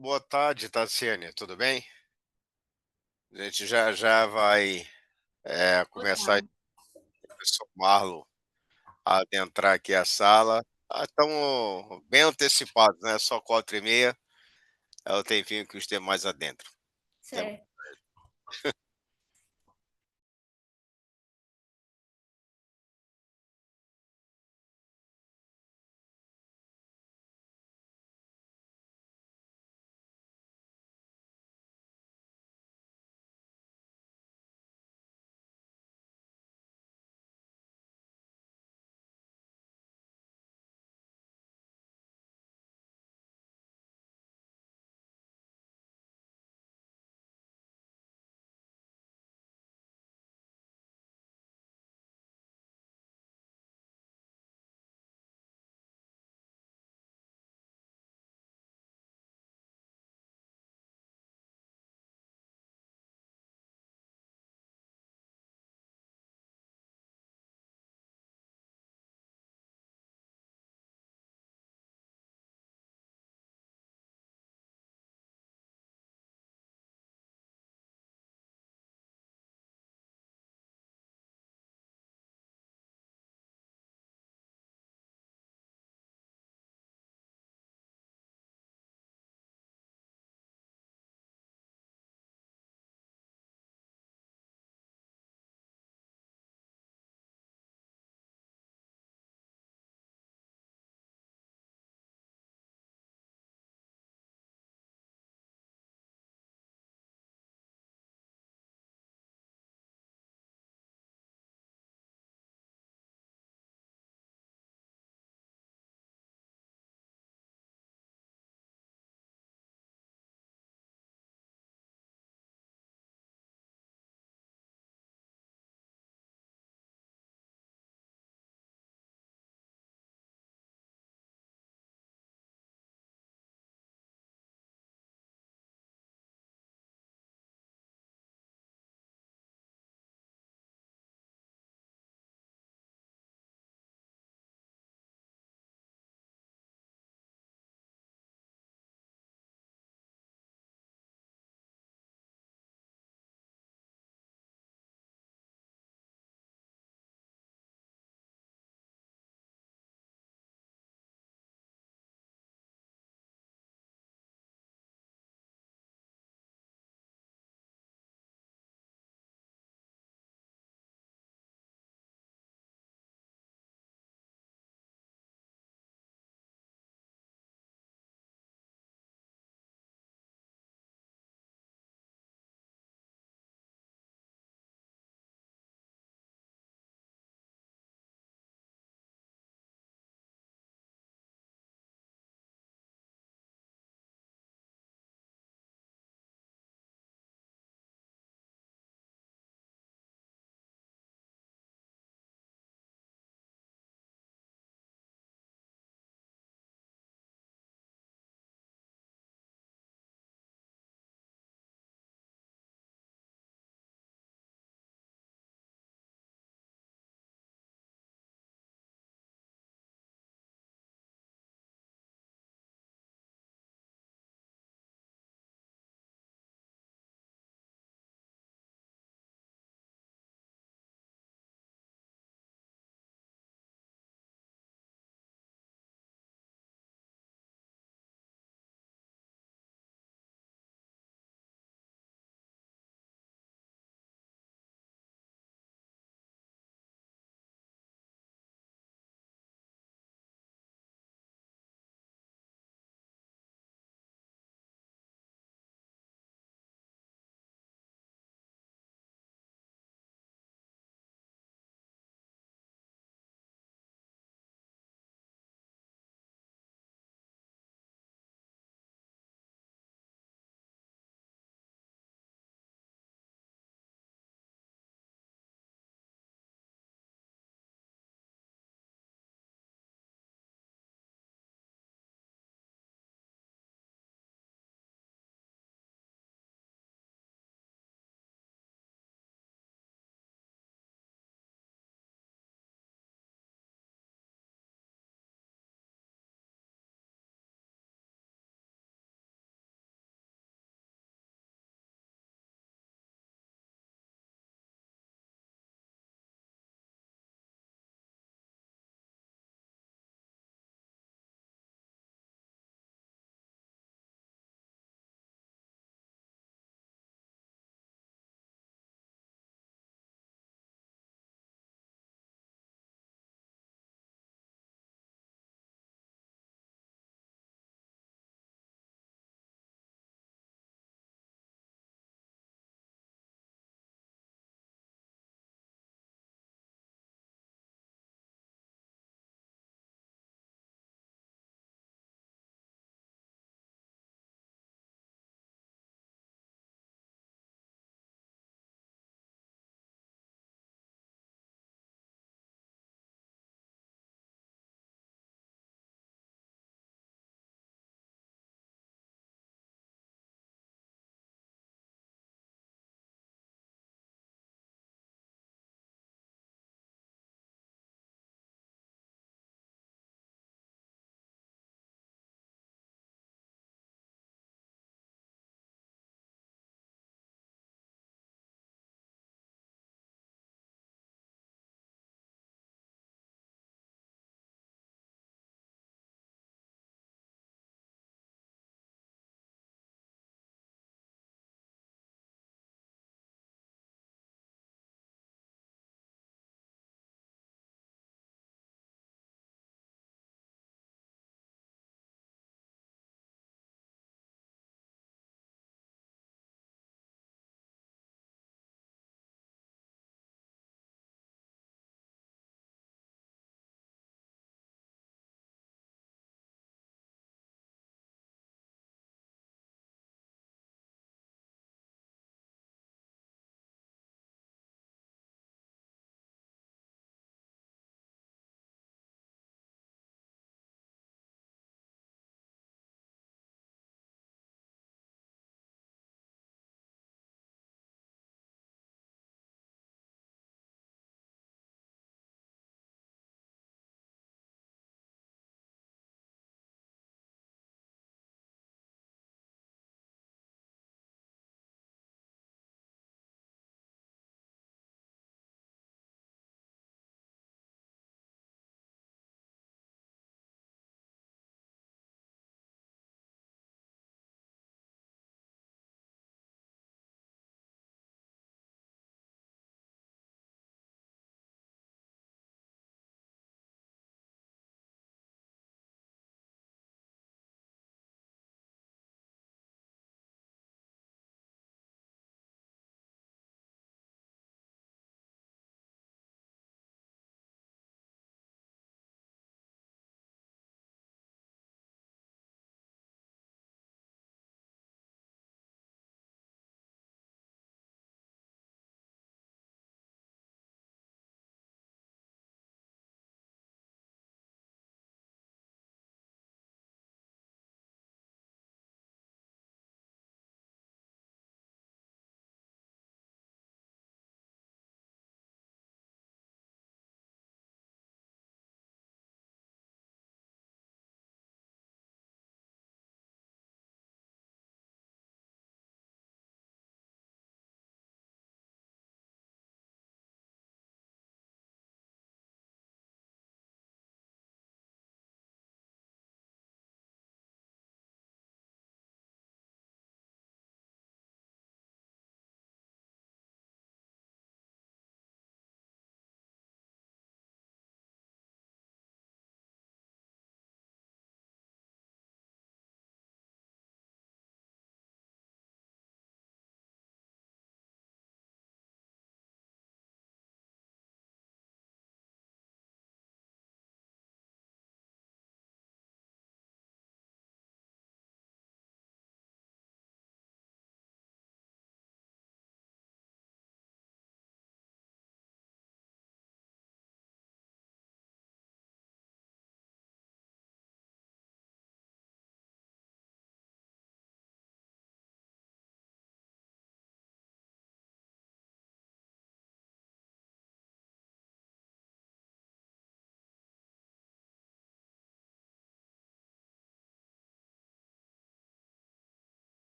Boa tarde, Tassiane, tudo bem? A gente já vai começar Total. o professor Marlon a adentrar aqui a sala. Estamos bem antecipados, né? Só 4h30 é o tempinho que os demais adentram. Tem- Certo.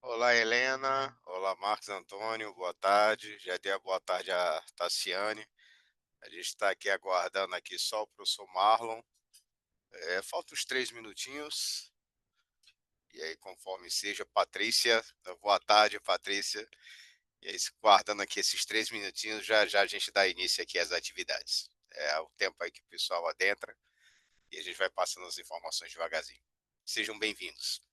Olá, Helena. Olá, Marcos Antônio. Boa tarde. Já dei a boa tarde a Tassiane. A gente está aqui aguardando aqui só o professor Marlon. Falta uns 3 minutinhos. E aí, conforme seja, Patrícia. Boa tarde, Patrícia. E aí, guardando aqui esses 3 minutinhos, já já a gente dá início aqui às atividades. É o tempo aí que o pessoal adentra e a gente vai passando as informações devagarzinho. Sejam bem-vindos.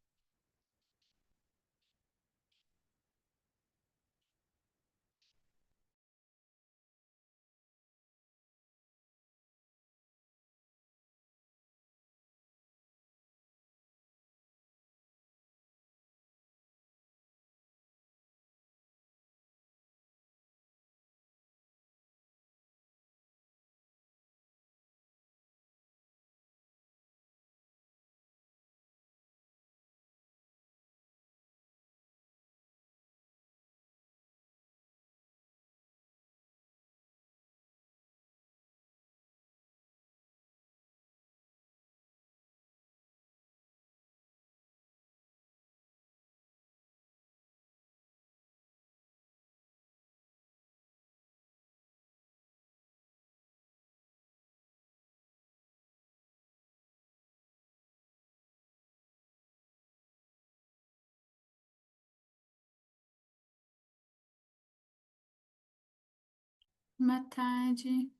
Boa tarde.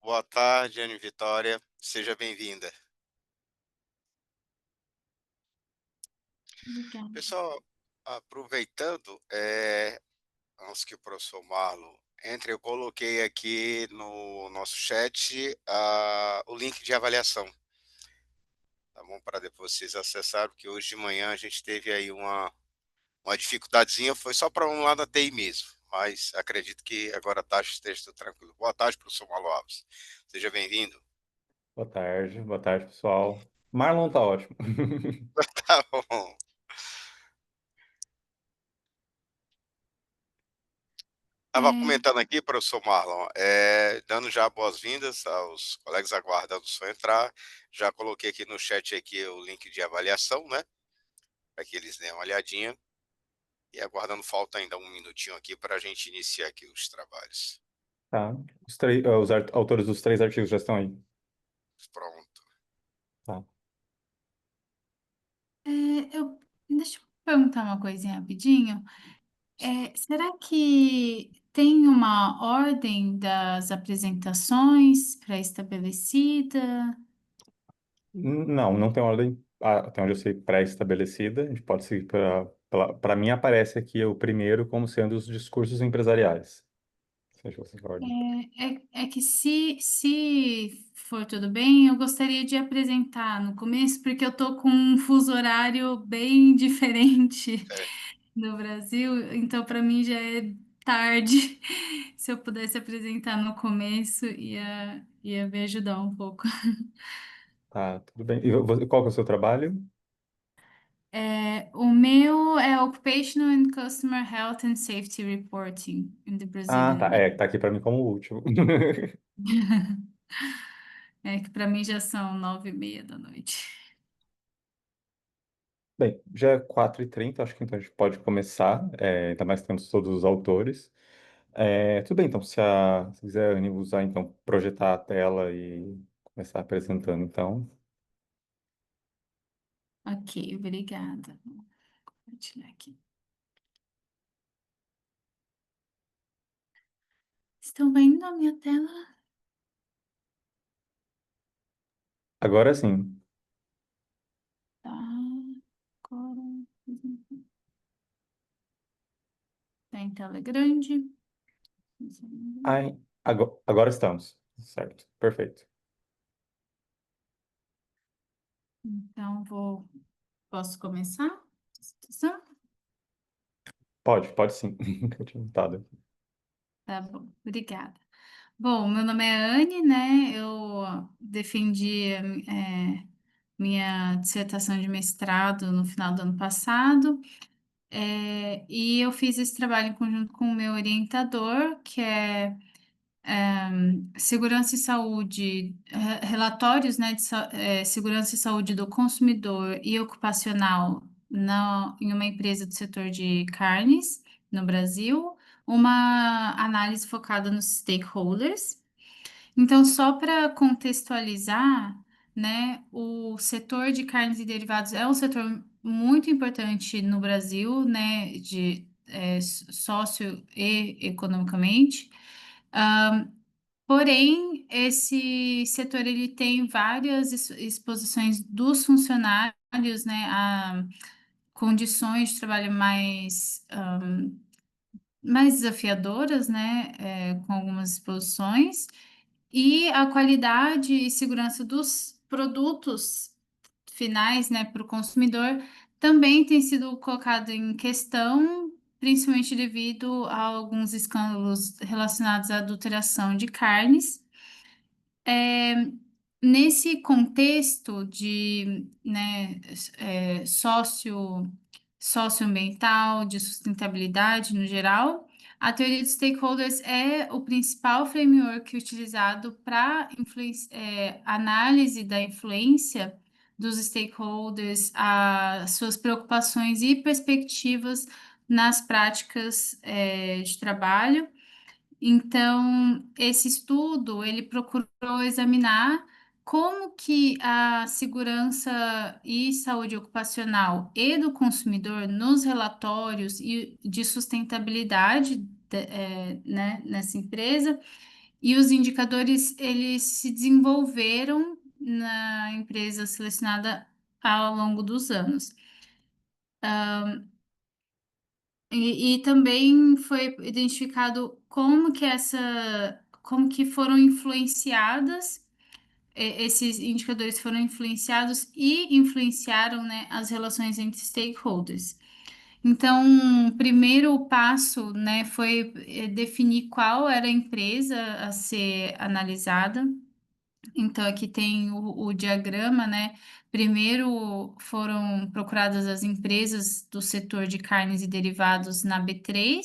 Boa tarde, Anne Vitória. Seja bem-vinda. Obrigada. Pessoal, aproveitando, antes que o professor Marlon entre, eu coloquei aqui no nosso chat o link de avaliação, tá bom? Para depois vocês acessarem, porque hoje de manhã a gente teve aí uma dificuldadezinha, foi só para um lado da TI mesmo, mas acredito que agora a taxa esteja tudo tranquilo. Boa tarde, professor Marlon Alves. Seja bem-vindo. Boa tarde, pessoal. Marlon tá ótimo. Tá bom. Estava É, comentando aqui, professor Marlon, dando já boas-vindas aos colegas aguardando o senhor entrar. Já coloquei aqui no chat aqui o link de avaliação, né? Para que eles deem uma olhadinha. E aguardando, falta ainda um minutinho aqui para a gente iniciar aqui os trabalhos. Tá. Os autores dos três artigos já estão aí. Pronto. Tá. deixa eu perguntar uma coisinha rapidinho. Será que tem uma ordem das apresentações pré-estabelecida? Não, não tem ordem, até onde eu sei, pré-estabelecida. A gente pode seguir para mim aparece aqui o primeiro como sendo os discursos empresariais. Seja você ordem. É que se for tudo bem, eu gostaria de apresentar no começo, porque eu tô com um fuso horário bem diferente É, no Brasil, então para mim já é tarde. Se eu pudesse apresentar no começo, ia me ajudar um pouco. Tá, tudo bem. Qual que é o seu trabalho? O meu é Occupational and Customer Health and Safety Reporting in the Ah, Brazilian tá. Economy. Tá aqui para mim como o último. É que para mim já são 9:30 da noite. Bem, já é 4h30, acho que então a gente pode começar, ainda mais temos todos os autores. Tudo bem, então, se quiser Anny, usar, então, projetar a tela e começar apresentando, então. Ok, obrigada. Vou compartilhar aqui. Estão vendo a minha tela? Agora sim. Tá. Agora. Tá em tela grande. Ai, agora estamos. Certo, perfeito. Então, posso começar? Apresentação? Pode sim. Eu tinha notado. Tá bom, obrigada. Bom, meu nome é Anne, né? Eu defendi minha dissertação de mestrado no final do ano passado, e eu fiz esse trabalho em conjunto com o meu orientador, que é segurança e saúde, relatórios, né, de segurança e saúde do consumidor e ocupacional em uma empresa do setor de carnes no Brasil, uma análise focada nos stakeholders. Então, só para contextualizar, né, o setor de carnes e derivados é um setor muito importante no Brasil, né, sócio e economicamente. Porém, esse setor ele tem várias exposições dos funcionários, né, a condições de trabalho mais desafiadoras, né, com algumas exposições, e a qualidade e segurança dos produtos finais, né, para o consumidor também tem sido colocado em questão, principalmente devido a alguns escândalos relacionados à adulteração de carnes. Nesse contexto de, né, socioambiental, de sustentabilidade no geral, a teoria dos stakeholders é o principal framework utilizado para análise da influência dos stakeholders, as suas preocupações e perspectivas nas práticas, de trabalho. Então, esse estudo, ele procurou examinar como que a segurança e saúde ocupacional e do consumidor nos relatórios e de sustentabilidade, né, nessa empresa, e os indicadores, eles se desenvolveram na empresa selecionada ao longo dos anos. E também foi identificado como que foram influenciadas, esses indicadores foram influenciados e influenciaram, né, as relações entre stakeholders. Então, o primeiro passo, né, foi definir qual era a empresa a ser analisada. Então, aqui tem o diagrama, né? Primeiro foram procuradas as empresas do setor de carnes e derivados na B3.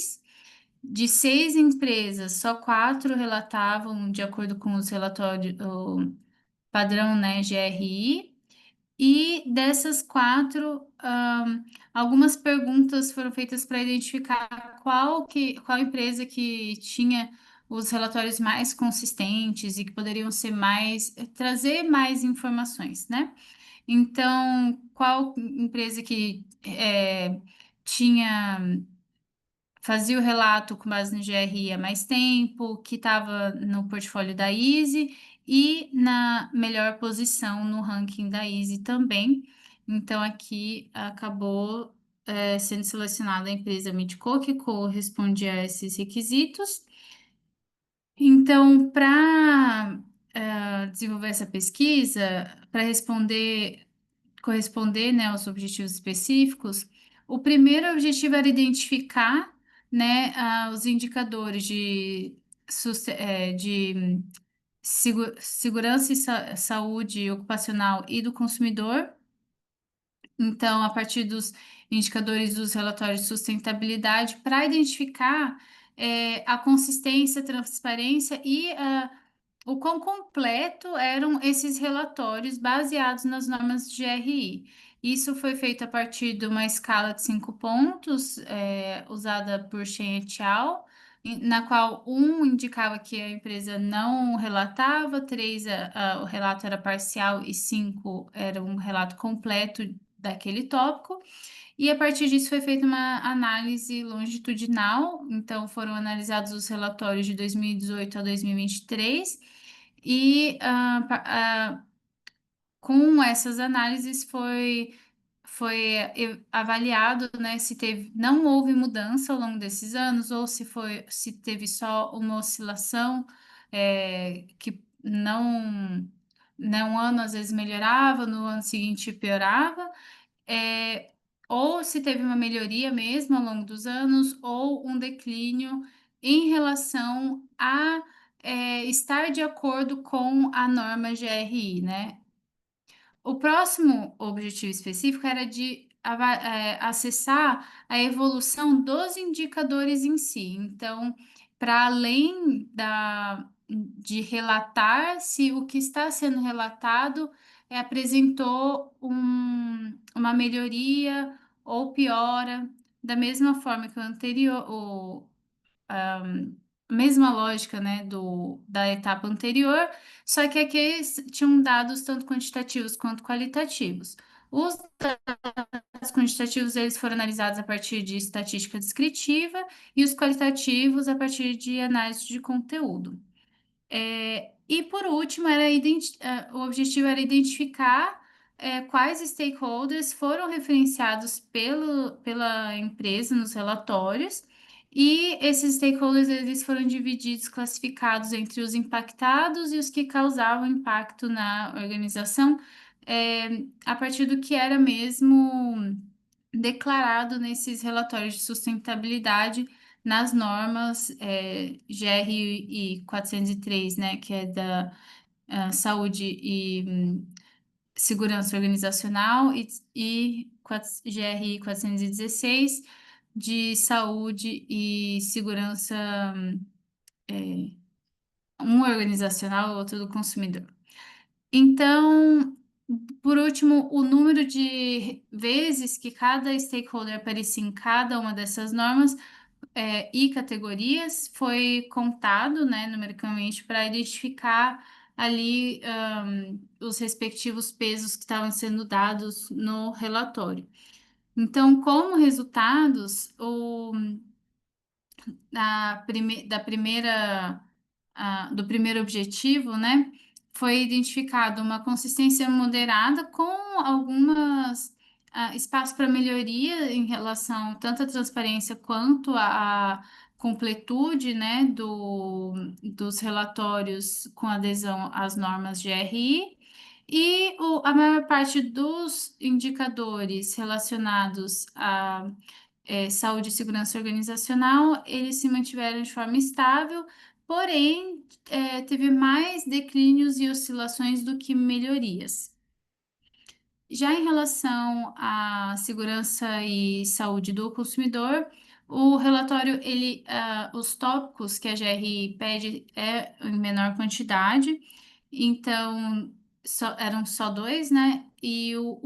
De 6 empresas, só 4 relatavam de acordo com os relatórios, o padrão, né, GRI. E dessas 4, algumas perguntas foram feitas para identificar qual empresa que tinha os relatórios mais consistentes e que poderiam ser trazer mais informações, né? Então, qual empresa que tinha fazia o relato com base no GRI há mais tempo, que estava no portfólio da Easy e na melhor posição no ranking da Easy também. Então, aqui acabou sendo selecionada a empresa Midco, que corresponde a esses requisitos. Então, para desenvolver essa pesquisa, para corresponder, né, aos objetivos específicos, o primeiro objetivo era identificar, né, os indicadores de segurança e saúde ocupacional e do consumidor. Então, a partir dos indicadores dos relatórios de sustentabilidade, para identificar a consistência, transparência e o quão completo eram esses relatórios baseados nas normas de GRI. Isso foi feito a partir de uma escala de 5 pontos, usada por Shen et al., na qual 1 indicava que a empresa não relatava, 3 o relato era parcial e 5 era um relato completo daquele tópico. E a partir disso foi feita uma análise longitudinal, então foram analisados os relatórios de 2018 a 2023, e com essas análises foi avaliado, né, não houve mudança ao longo desses anos, ou se teve só uma oscilação, que não um ano às vezes melhorava, no ano seguinte piorava, é, ou se teve uma melhoria mesmo ao longo dos anos, ou um declínio em relação a estar de acordo com a norma GRI, né? O próximo objetivo específico era de acessar a evolução dos indicadores em si. Então, para além de relatar se o que está sendo relatado apresentou uma melhoria ou piora, da mesma forma que o anterior, mesma lógica, né, da etapa anterior, só que aqui tinham dados tanto quantitativos quanto qualitativos. Os dados quantitativos eles foram analisados a partir de estatística descritiva e os qualitativos a partir de análise de conteúdo. E por último, o objetivo era identificar quais stakeholders foram referenciados pela empresa nos relatórios, e esses stakeholders eles foram divididos, classificados entre os impactados e os que causavam impacto na organização, a partir do que era mesmo declarado nesses relatórios de sustentabilidade nas normas GRI 403, né, que é da saúde e segurança organizacional, e GRI 416 de saúde e segurança, um organizacional, outro do consumidor. Então, por último, o número de vezes que cada stakeholder aparecia em cada uma dessas normas e categorias foi contado, né, numericamente para identificar ali os respectivos pesos que estavam sendo dados no relatório. Então, como resultados, do primeiro objetivo, né, foi identificado uma consistência moderada com algumas espaço para melhoria em relação tanto à transparência quanto à completude, né, dos relatórios com adesão às normas GRI. E a maior parte dos indicadores relacionados a saúde e segurança organizacional, eles se mantiveram de forma estável, porém, teve mais declínios e oscilações do que melhorias. Já em relação à segurança e saúde do consumidor, o relatório, os tópicos que a GRI pede em menor quantidade, então eram só dois, né? E o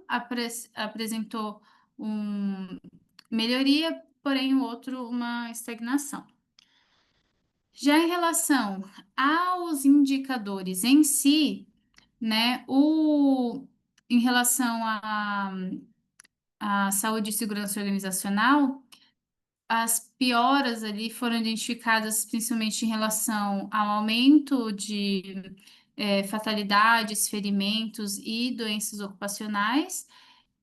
apresentou melhoria, porém o outro uma estagnação. Já em relação aos indicadores em si, né, em relação à saúde e segurança organizacional, as pioras ali foram identificadas principalmente em relação ao aumento de fatalidades, ferimentos e doenças ocupacionais,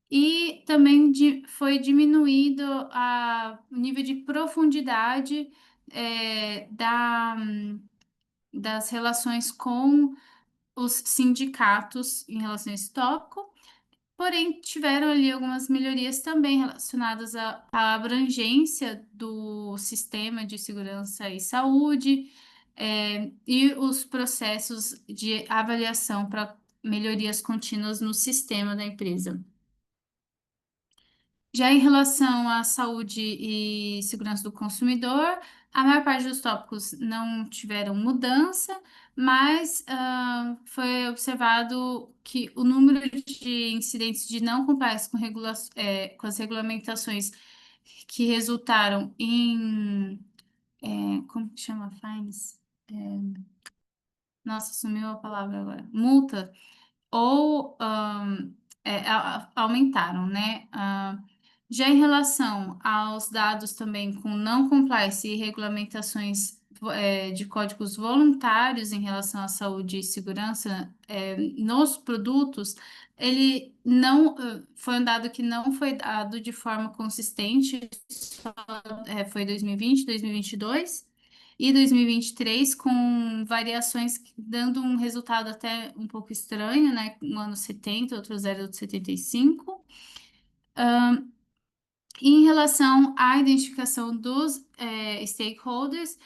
e também foi diminuído o nível de profundidade das relações com os sindicatos em relação a esse tópico, porém tiveram ali algumas melhorias também relacionadas à abrangência do sistema de segurança e saúde, e os processos de avaliação para melhorias contínuas no sistema da empresa. Já em relação à saúde e segurança do consumidor, a maior parte dos tópicos não tiveram mudança, mas foi observado que o número de incidentes de não compliance com as regulamentações que resultaram em, como que chama? Fines? Nossa, sumiu a palavra agora. Multa, ou aumentaram, né? Já em relação aos dados também com não compliance e regulamentações de códigos voluntários em relação à saúde e segurança nos produtos, ele não foi um dado que não foi dado de forma consistente, foi 2020, 2022 e 2023, com variações dando um resultado até um pouco estranho, né? Um ano 70, outro 0,75. Em relação à identificação dos stakeholders,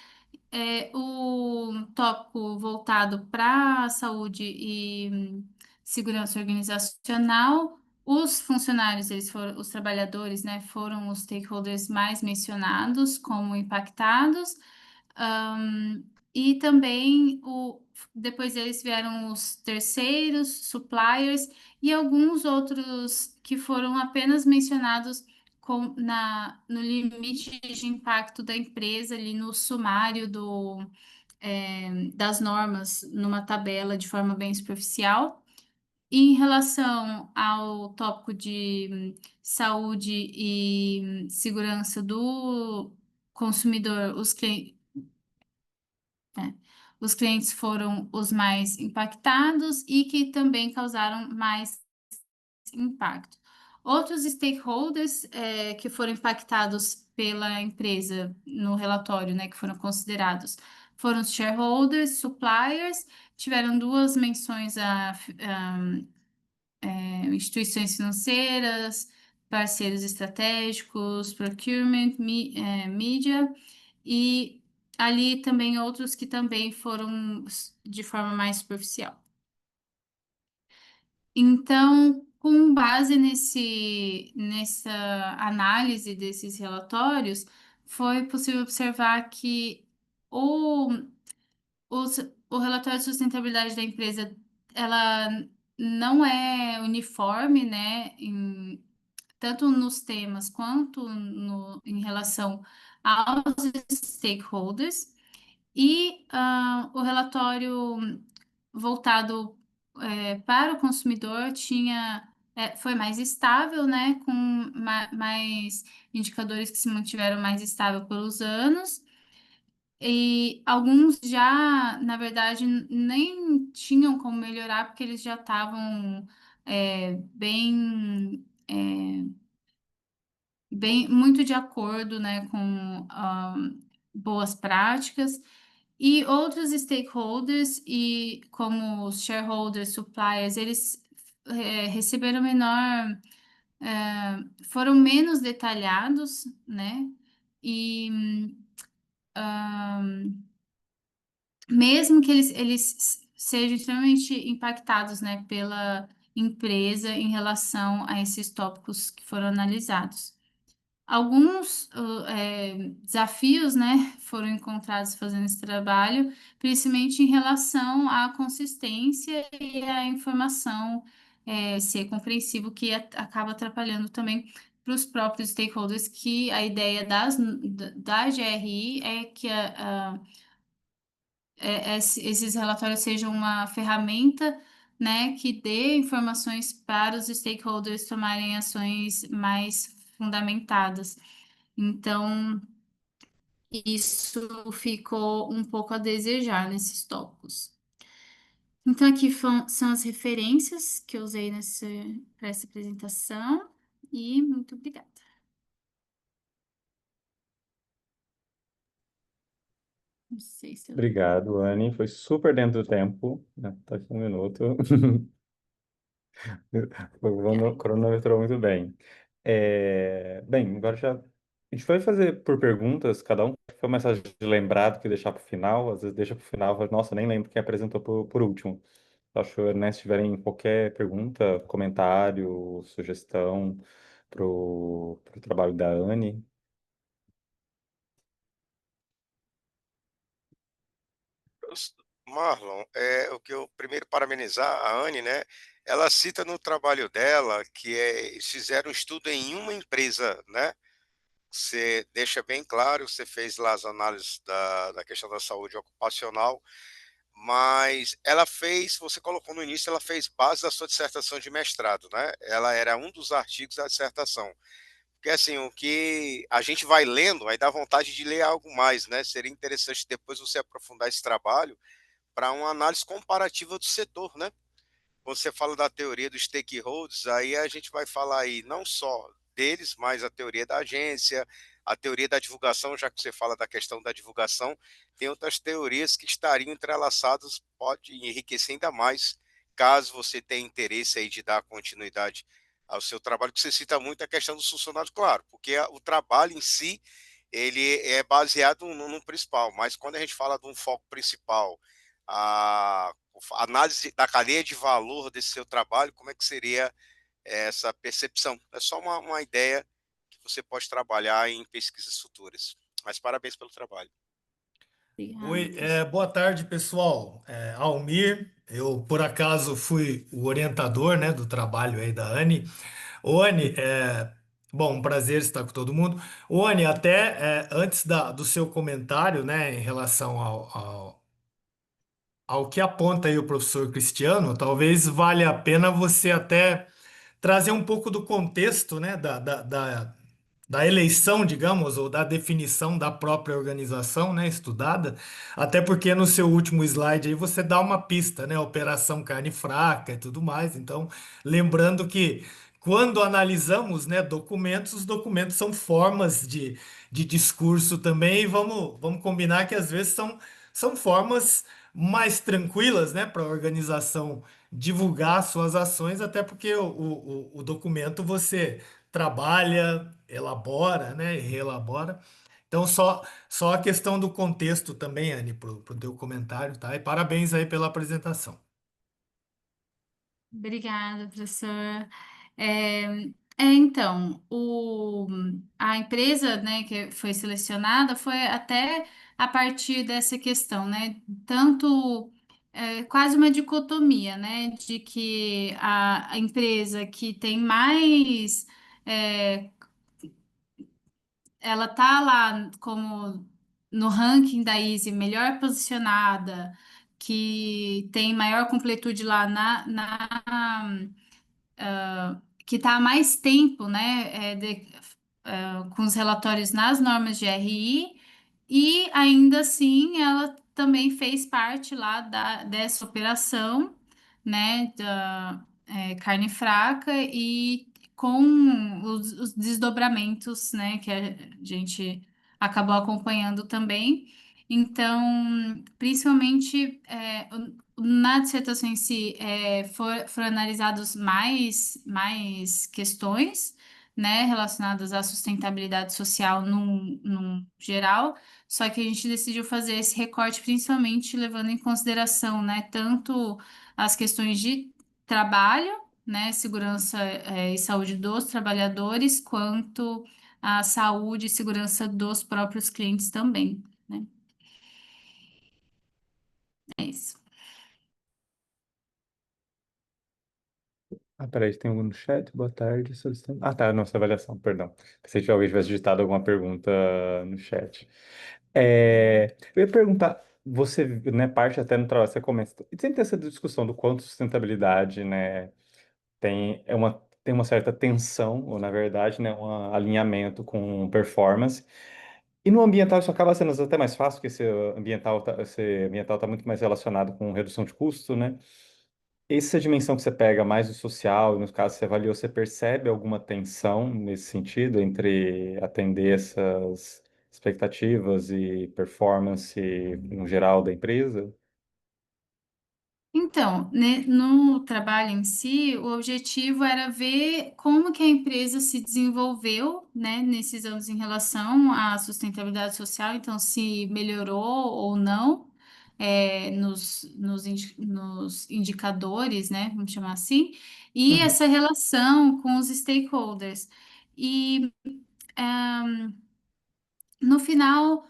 o tópico voltado para a saúde e segurança organizacional, os funcionários, os trabalhadores, né, foram os stakeholders mais mencionados como impactados. E também depois eles vieram os terceiros, suppliers e alguns outros que foram apenas mencionados no limite de impacto da empresa, ali no sumário das normas, numa tabela de forma bem superficial. Em relação ao tópico de saúde e segurança do consumidor, os clientes foram os mais impactados e que também causaram mais impacto. Outros stakeholders que foram impactados pela empresa no relatório, né, que foram considerados, foram os shareholders, suppliers, tiveram duas menções instituições financeiras, parceiros estratégicos, procurement, mídia, e ali também outros que também foram de forma mais superficial. Então, com base nessa análise desses relatórios, foi possível observar que o, o relatório de sustentabilidade da empresa, ela não é uniforme, né, tanto nos temas quanto em relação aos stakeholders, e o relatório voltado para o consumidor foi mais estável, né, com mais indicadores que se mantiveram mais estável pelos anos, e alguns já, na verdade, nem tinham como melhorar, porque eles já estavam bem muito de acordo, né, com boas práticas. E outros stakeholders, e como os shareholders, suppliers, eles receberam foram menos detalhados, né? E mesmo que eles sejam extremamente impactados, né, pela empresa em relação a esses tópicos que foram analisados. Alguns desafios, né, foram encontrados fazendo esse trabalho, principalmente em relação à consistência e à informação ser compreensível, que acaba atrapalhando também para os próprios stakeholders, que a ideia da GRI é que esses relatórios sejam uma ferramenta, né, que dê informações para os stakeholders tomarem ações mais fundamentadas. Então, isso ficou um pouco a desejar nesses tópicos. Então, aqui são as referências que eu usei para essa apresentação, e muito obrigada. Não sei se eu... Obrigado, Anne. Foi super dentro do tempo, né? Tá aqui um minuto. Cronometrou muito bem. Bem, agora já. A gente vai fazer por perguntas, cada um foi mais fácil de lembrar do que deixar para o final. Às vezes deixa para o final, fala, nossa, nem lembro quem apresentou por último. Acho, né, se tiverem qualquer pergunta, comentário, sugestão pro trabalho da Anne. Marlon, o que eu primeiro parabenizar a Anne, né? Ela cita no trabalho dela que eles fizeram um estudo em uma empresa, né? Você deixa bem claro, você fez lá as análises da questão da saúde ocupacional, mas ela fez, você colocou no início, ela fez base da sua dissertação de mestrado, né? Ela era um dos artigos da dissertação. Porque assim, o que a gente vai lendo, aí dá vontade de ler algo mais, né? Seria interessante depois você aprofundar esse trabalho para uma análise comparativa do setor, né? Quando você fala da teoria dos stakeholders, aí a gente vai falar aí não só deles, mas a teoria da agência, a teoria da divulgação, já que você fala da questão da divulgação, tem outras teorias que estariam entrelaçadas, pode enriquecer ainda mais, caso você tenha interesse aí de dar continuidade ao seu trabalho, que você cita muito a questão dos funcionários, claro, porque o trabalho em si, ele é baseado no principal, mas quando a gente fala de um foco principal, a análise da cadeia de valor desse seu trabalho, como é que seria essa percepção? É só uma ideia que você pode trabalhar em pesquisas futuras. Mas parabéns pelo trabalho. Obrigada, Oi, professor. boa tarde, pessoal. Almir, eu por acaso fui o orientador, né, do trabalho aí da Anne. Ô, Anne, bom, um prazer estar com todo mundo. Ô, Anne, até antes do seu comentário, né, em relação ao que aponta aí o professor Cristiano, talvez valha a pena você até trazer um pouco do contexto, né, da eleição, digamos, ou da definição da própria organização, né, estudada, até porque no seu último slide aí você dá uma pista, né, Operação Carne Fraca e tudo mais. Então, lembrando que quando analisamos, né, documentos, os documentos são formas de discurso também, e vamos combinar que às vezes são formas mais tranquilas, né, para a organização divulgar suas ações, até porque o documento você trabalha, elabora, né, e reelabora. Então, só a questão do contexto também, Anne, para o teu comentário, tá? E parabéns aí pela apresentação. Obrigada, professor. É, então, a empresa, né, que foi selecionada foi até a partir dessa questão, né? Tanto quase uma dicotomia, né? De que a empresa que tem mais é, ela tá lá como no ranking da Easy melhor posicionada, que tem maior completude lá que está há mais tempo, né, com os relatórios nas normas de RI, e ainda assim ela também fez parte lá dessa operação, né, carne fraca e com os desdobramentos, né, que a gente acabou acompanhando também. Então, principalmente na dissertação em si, foram analisados mais questões, né, relacionadas à sustentabilidade social num geral, só que a gente decidiu fazer esse recorte principalmente levando em consideração, né, tanto as questões de trabalho, né, segurança, e saúde dos trabalhadores, quanto a saúde e segurança dos próprios clientes também, né? É isso. Ah, peraí, tem algum no chat? Boa tarde, solicitando. Ah, tá, nossa avaliação, perdão. Pensei que alguém tivesse digitado alguma pergunta no chat. Eu ia perguntar, você, né, parte até no trabalho, você começa. E sempre tem essa discussão do quanto sustentabilidade, né, tem uma certa tensão, ou na verdade, né, um alinhamento com performance. E no ambiental isso acaba sendo até mais fácil, porque esse ambiental tá muito mais relacionado com redução de custo, né? Essa dimensão que você pega mais do social, e no caso você avaliou, você percebe alguma tensão nesse sentido entre atender essas expectativas e performance no geral da empresa? Então, né, no trabalho em si, o objetivo era ver como que a empresa se desenvolveu, né, nesses anos em relação à sustentabilidade social, então se melhorou ou não, nos indicadores, né, vamos chamar assim, e Uhum. essa relação com os stakeholders. E no final,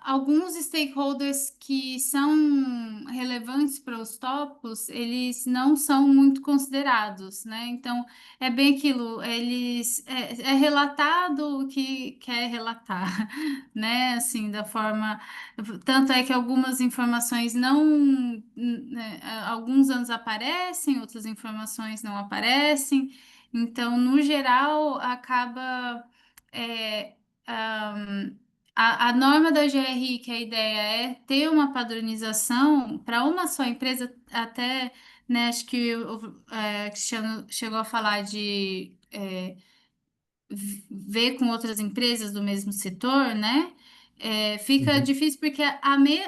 alguns stakeholders que são relevantes para os tópicos, eles não são muito considerados, né? Então, é bem aquilo, é relatado o que quer relatar, né? Assim, da forma, tanto é que algumas informações não, né, alguns anos aparecem, outras informações não aparecem. Então, no geral, acaba é, a norma da GRI, que a ideia é ter uma padronização para uma só empresa, até, né, acho que o Cristiano chegou a falar de ver com outras empresas do mesmo setor, né? Fica Uhum. difícil porque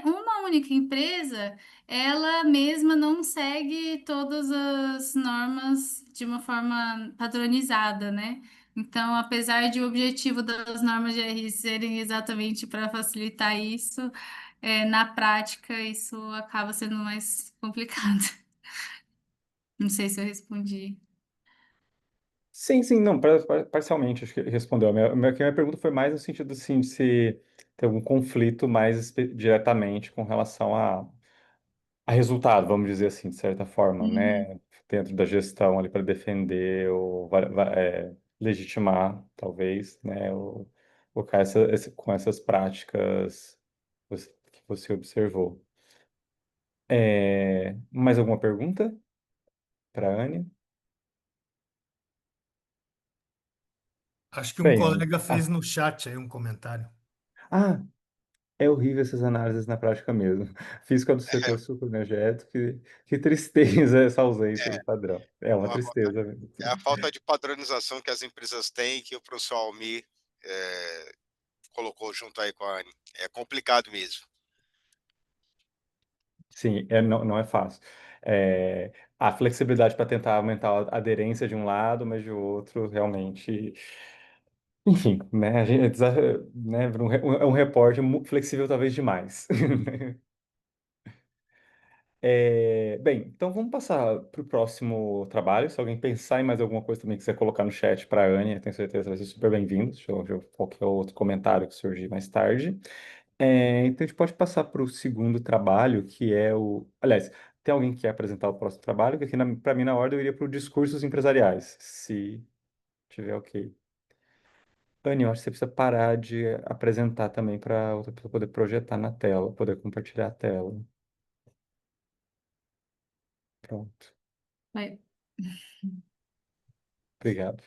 uma única empresa, ela mesma não segue todas as normas de uma forma padronizada, né? Então, apesar de o objetivo das normas de GRI serem exatamente para facilitar isso, na prática isso acaba sendo mais complicado. Não sei se eu respondi. Sim, sim, não, parcialmente acho que respondeu. Que a minha pergunta foi mais no sentido assim, de se ter algum conflito mais diretamente com relação a resultado, vamos dizer assim, de certa forma, Uhum. né? Dentro da gestão ali para defender ou legitimar, talvez, né? O cara com essas práticas que você observou. Mais alguma pergunta para a Anne? Acho que um Bem, Anne. colega fez no chat aí um comentário. Ah, é horrível essas análises na prática mesmo. Física do setor sucroenergético, que tristeza essa ausência É, do padrão. É uma uma tristeza mesmo. É a falta de padronização que as empresas têm, que o professor Almir colocou junto aí com a Anne. É complicado mesmo. Sim, não é fácil. A flexibilidade para tentar aumentar a aderência de um lado, mas de outro, realmente. Enfim, né? A gente, né, é um reporte flexível talvez demais. Bem, então vamos passar para o próximo trabalho. Se alguém pensar em mais alguma coisa também quiser colocar no chat para a Anne, eu tenho certeza que vai ser super bem-vindo. Deixa eu ver qualquer outro comentário que surgir mais tarde. Então a gente pode passar para o segundo trabalho, que é o. Aliás, tem alguém que quer apresentar o próximo trabalho? Que aqui, para mim, na ordem, eu iria para o discursos empresariais, se tiver ok. Anne, eu acho que você precisa parar de apresentar também para outra pessoa poder projetar na tela, poder compartilhar a tela. Pronto. Vai. Obrigado.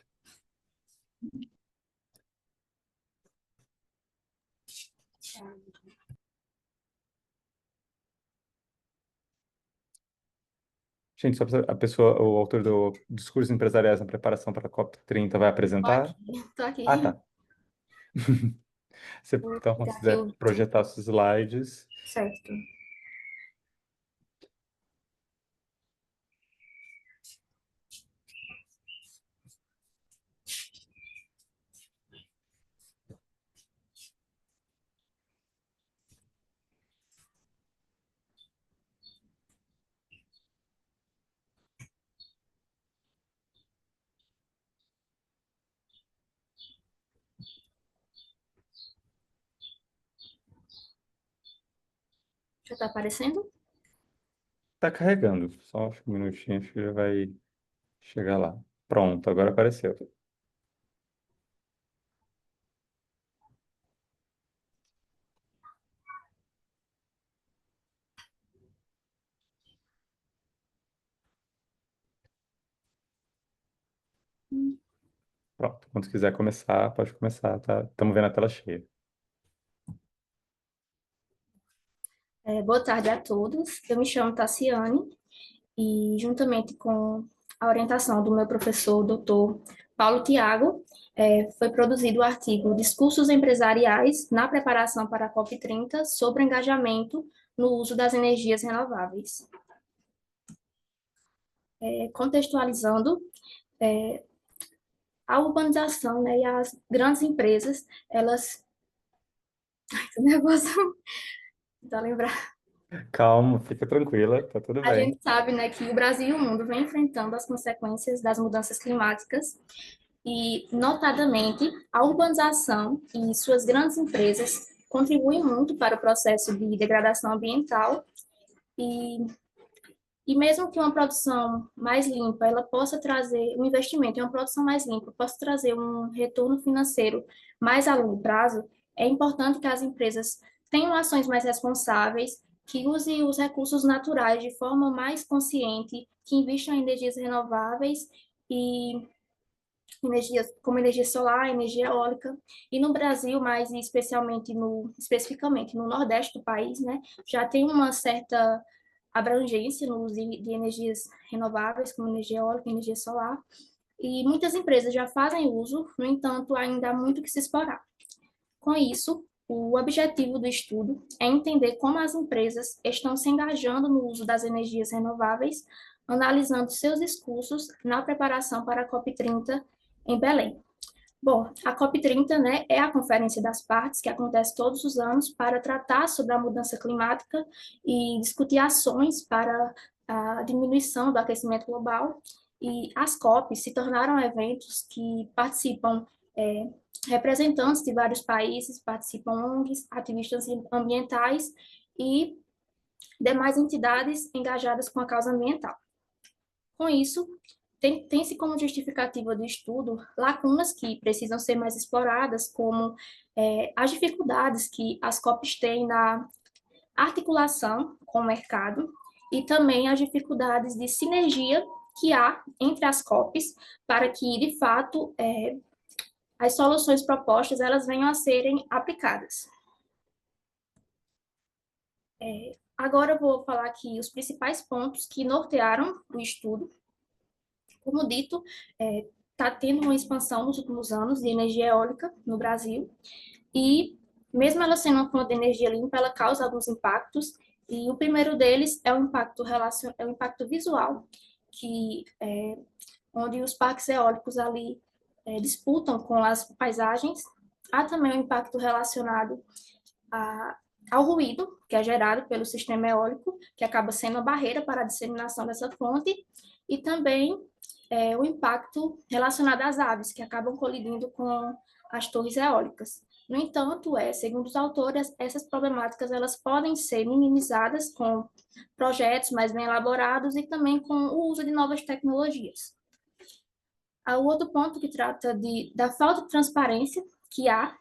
Gente, só a pessoa, o autor do Discursos Empresariais na Preparação para a COP30 vai apresentar? Tô aqui. Ah, tá. Vou Então, pegar se aqui quiser o projetar os slides. certo. Já tá aparecendo? Tá carregando. Só acho que um minutinho, acho que já vai chegar lá. Pronto, agora apareceu. Pronto, quando quiser começar, pode começar, tá? Estamos vendo a tela cheia. Boa tarde a todos. Eu me chamo Tassiane e, juntamente com a orientação do meu professor, doutor Paulo Tiago, foi produzido o artigo Discursos Empresariais na Preparação para a COP30 sobre engajamento no uso das energias renováveis. Contextualizando, a urbanização, né, e as grandes empresas, elas... Tô nervosa, tentar lembrar. Calma, fica tranquila, tá tudo A bem. gente sabe, né, que o Brasil e o mundo vêm enfrentando as consequências das mudanças climáticas e, notadamente, a urbanização e suas grandes empresas contribuem muito para o processo de degradação ambiental e, e mesmo que uma produção mais limpa, ela possa trazer um investimento em uma produção mais limpa, possa trazer um retorno financeiro mais a longo prazo, é importante que as empresas tenham ações mais responsáveis, que usem os recursos naturais de forma mais consciente, que investam em energias renováveis e energias como energia solar, energia eólica, e no Brasil, mais especificamente no Nordeste do país, né, já tem uma certa abrangência no uso de energias renováveis, como energia eólica, energia solar, e muitas empresas já fazem uso, no entanto, ainda há muito que se explorar. Com isso, o objetivo do estudo é entender como as empresas estão se engajando no uso das energias renováveis, analisando seus discursos na preparação para a COP30 em Belém. Bom, a COP30, né, é a Conferência das Partes, que acontece todos os anos para tratar sobre a mudança climática e discutir ações para a diminuição do aquecimento global. E as COPs se tornaram eventos que participam representantes de vários países, participam ONGs, ativistas ambientais e demais entidades engajadas com a causa ambiental. Com isso, tem-se como justificativa do estudo lacunas que precisam ser mais exploradas, como as dificuldades que as COPs têm na articulação com o mercado e também as dificuldades de sinergia que há entre as COPs para que, de fato, as soluções propostas elas venham a serem aplicadas. Agora eu vou falar aqui os principais pontos que nortearam o estudo. Como dito, está tendo uma expansão nos últimos anos de energia eólica no Brasil e, mesmo ela sendo uma fonte de energia limpa, ela causa alguns impactos e o primeiro deles é o impacto visual, que onde os parques eólicos ali disputam com as paisagens. Há também um impacto relacionado ao ruído, que é gerado pelo sistema eólico, que acaba sendo a barreira para a disseminação dessa fonte, e também o impacto relacionado às aves, que acabam colidindo com as torres eólicas. No entanto, segundo os autores, essas problemáticas elas podem ser minimizadas com projetos mais bem elaborados e também com o uso de novas tecnologias. O outro ponto que trata da falta de transparência que há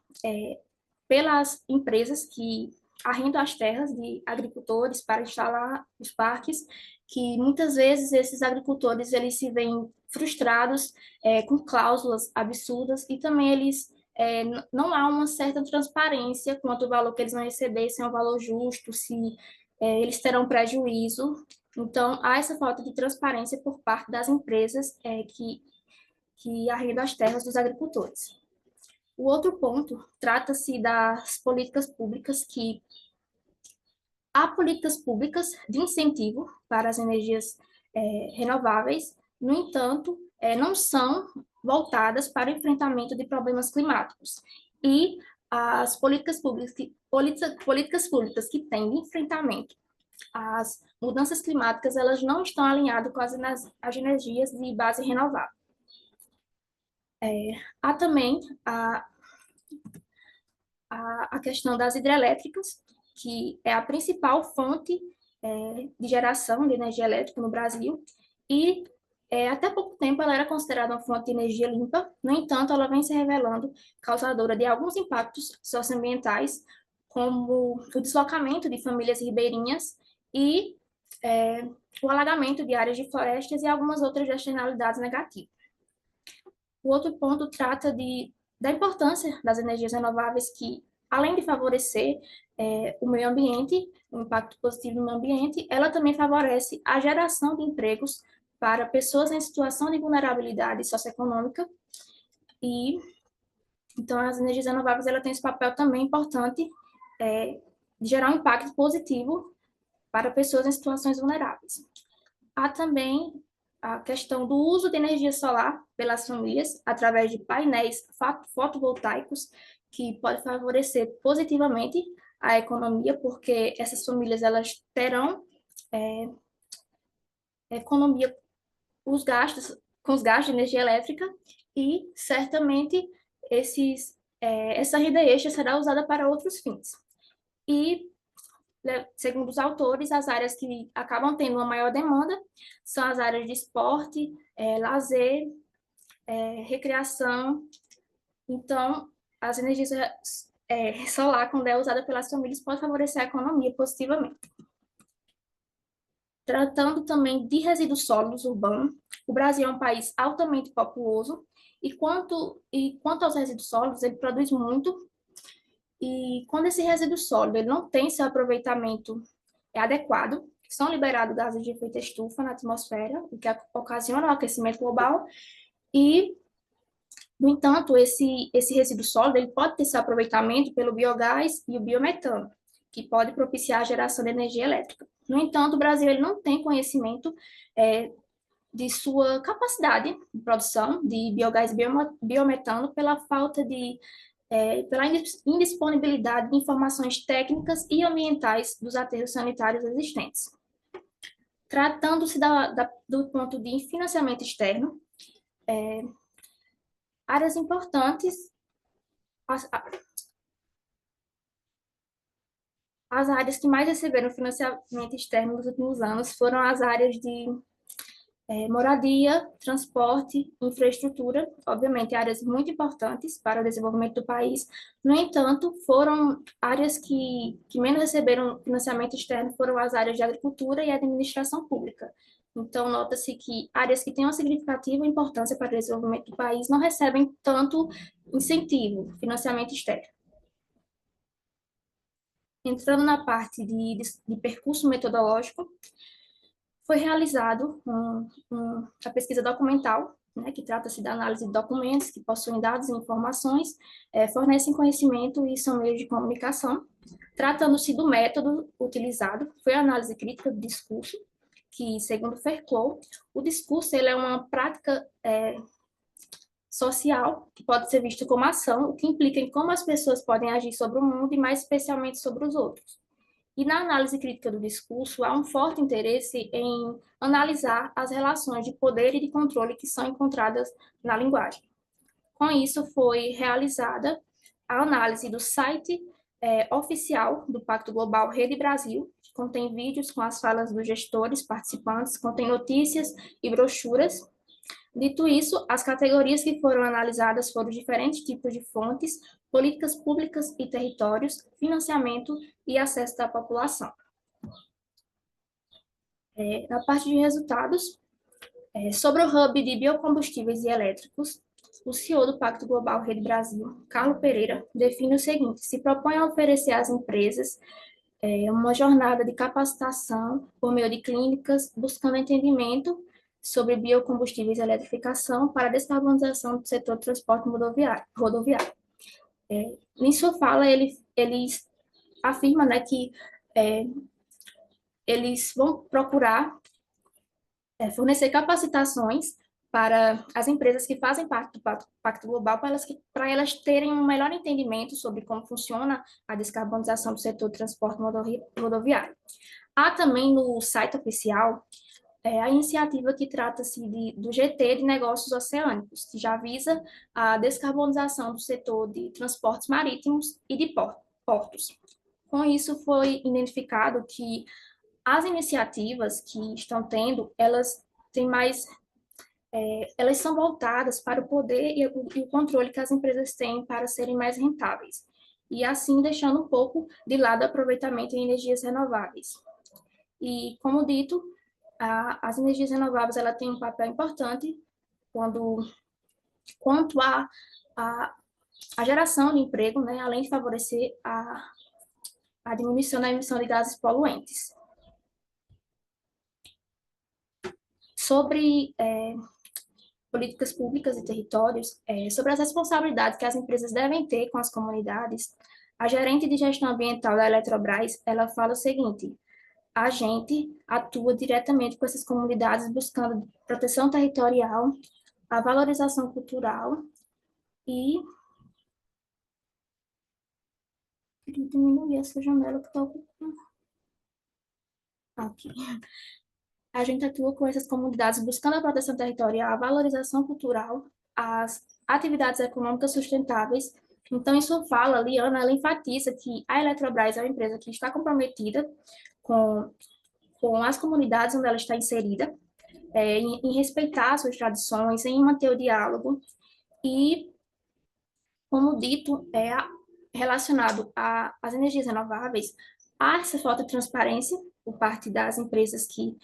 pelas empresas que arrendam as terras de agricultores para instalar os parques, que muitas vezes esses agricultores eles se veem frustrados com cláusulas absurdas e também eles não há uma certa transparência quanto ao valor que eles vão receber, se é um valor justo, se eles terão prejuízo. Então, há essa falta de transparência por parte das empresas que arrendam as terras dos agricultores. O outro ponto trata-se das políticas públicas, que há políticas públicas de incentivo para as energias renováveis, no entanto, não são voltadas para o enfrentamento de problemas climáticos. E as políticas públicas que têm de enfrentamento às mudanças climáticas, elas não estão alinhadas com as energias de base renovável. Há também a questão das hidrelétricas, que é a principal fonte de geração de energia elétrica no Brasil, e até pouco tempo ela era considerada uma fonte de energia limpa, no entanto, ela vem se revelando causadora de alguns impactos socioambientais, como o deslocamento de famílias ribeirinhas e o alagamento de áreas de florestas e algumas outras externalidades negativas. O outro ponto trata da importância das energias renováveis que, além de favorecer o meio ambiente, o impacto positivo no meio ambiente, ela também favorece a geração de empregos para pessoas em situação de vulnerabilidade socioeconômica. E, então, as energias renováveis ela tem esse papel também importante de gerar um impacto positivo para pessoas em situações vulneráveis. Há também a questão do uso de energia solar pelas famílias através de painéis fotovoltaicos, que pode favorecer positivamente a economia, porque essas famílias elas terão economia com os gastos de energia elétrica e certamente essa renda extra será usada para outros fins. E segundo os autores, as áreas que acabam tendo uma maior demanda são as áreas de esporte, lazer, recreação. Então, as energias solar, quando é usada pelas famílias, pode favorecer a economia positivamente. Tratando também de resíduos sólidos urbanos, o Brasil é um país altamente populoso e quanto aos resíduos sólidos, ele produz muito. E quando esse resíduo sólido ele não tem seu aproveitamento adequado, são liberados gases de efeito estufa na atmosfera, o que ocasiona o aquecimento global. E, no entanto, esse resíduo sólido ele pode ter seu aproveitamento pelo biogás e o biometano, que pode propiciar a geração de energia elétrica. No entanto, o Brasil ele não tem conhecimento de sua capacidade de produção de biogás e biometano pela falta pela indisponibilidade de informações técnicas e ambientais dos aterros sanitários existentes. Tratando-se do ponto de financiamento externo, áreas importantes as, as áreas que mais receberam financiamento externo nos últimos anos foram as áreas de moradia, transporte, infraestrutura, obviamente áreas muito importantes para o desenvolvimento do país. No entanto, foram áreas que menos receberam financiamento externo foram as áreas de agricultura e administração pública. Então, nota-se que áreas que têm uma significativa importância para o desenvolvimento do país não recebem tanto incentivo, financiamento externo. Entrando na parte de percurso metodológico, foi realizado a pesquisa documental, né, que trata-se da análise de documentos que possuem dados e informações, fornecem conhecimento e são meios de comunicação. Tratando-se do método utilizado, foi a análise crítica do discurso, que, segundo Foucault, o discurso ele é uma prática social que pode ser visto como ação, o que implica em como as pessoas podem agir sobre o mundo e, mais especialmente, sobre os outros. E na análise crítica do discurso, há um forte interesse em analisar as relações de poder e de controle que são encontradas na linguagem. Com isso, foi realizada a análise do site oficial do Pacto Global Rede Brasil, que contém vídeos com as falas dos gestores participantes, contém notícias e brochuras. Dito isso, as categorias que foram analisadas foram diferentes tipos de fontes, políticas públicas e territórios, financiamento e acesso da população. Na parte de resultados, sobre o Hub de Biocombustíveis e Elétricos, o CEO do Pacto Global Rede Brasil, Carlos Pereira, define o seguinte: se propõe a oferecer às empresas uma jornada de capacitação por meio de clínicas, buscando entendimento sobre biocombustíveis e eletrificação para a descarbonização do setor de transporte rodoviário. Em sua fala, ele afirma, né, que eles vão procurar fornecer capacitações para as empresas que fazem parte do Pacto Global, para elas terem um melhor entendimento sobre como funciona a descarbonização do setor de transporte rodoviário. Há também no site oficial a iniciativa que trata-se do GT de Negócios Oceânicos, que já visa a descarbonização do setor de transportes marítimos e de portos. Com isso, foi identificado que as iniciativas que estão tendo, elas são voltadas para o poder e o controle que as empresas têm para serem mais rentáveis, e assim deixando um pouco de lado o aproveitamento em energias renováveis. E, como dito, as energias renováveis ela têm um papel importante quanto à geração de emprego, né, além de favorecer a diminuição da emissão de gases poluentes. Sobre políticas públicas e territórios, sobre as responsabilidades que as empresas devem ter com as comunidades, a gerente de gestão ambiental da Eletrobras, ela fala o seguinte: a gente atua diretamente com essas comunidades buscando proteção territorial, a valorização cultural e... Queria diminuir essa janela que está ocupando. Aqui. A gente atua com essas comunidades buscando a proteção territorial, a valorização cultural, as atividades econômicas sustentáveis. Então, em sua fala, Liana, ela enfatiza que a Eletrobras é uma empresa que está comprometida com as comunidades onde ela está inserida, em respeitar suas tradições, em manter o diálogo e, como dito, relacionado às energias renováveis, há essa falta de transparência por parte das empresas que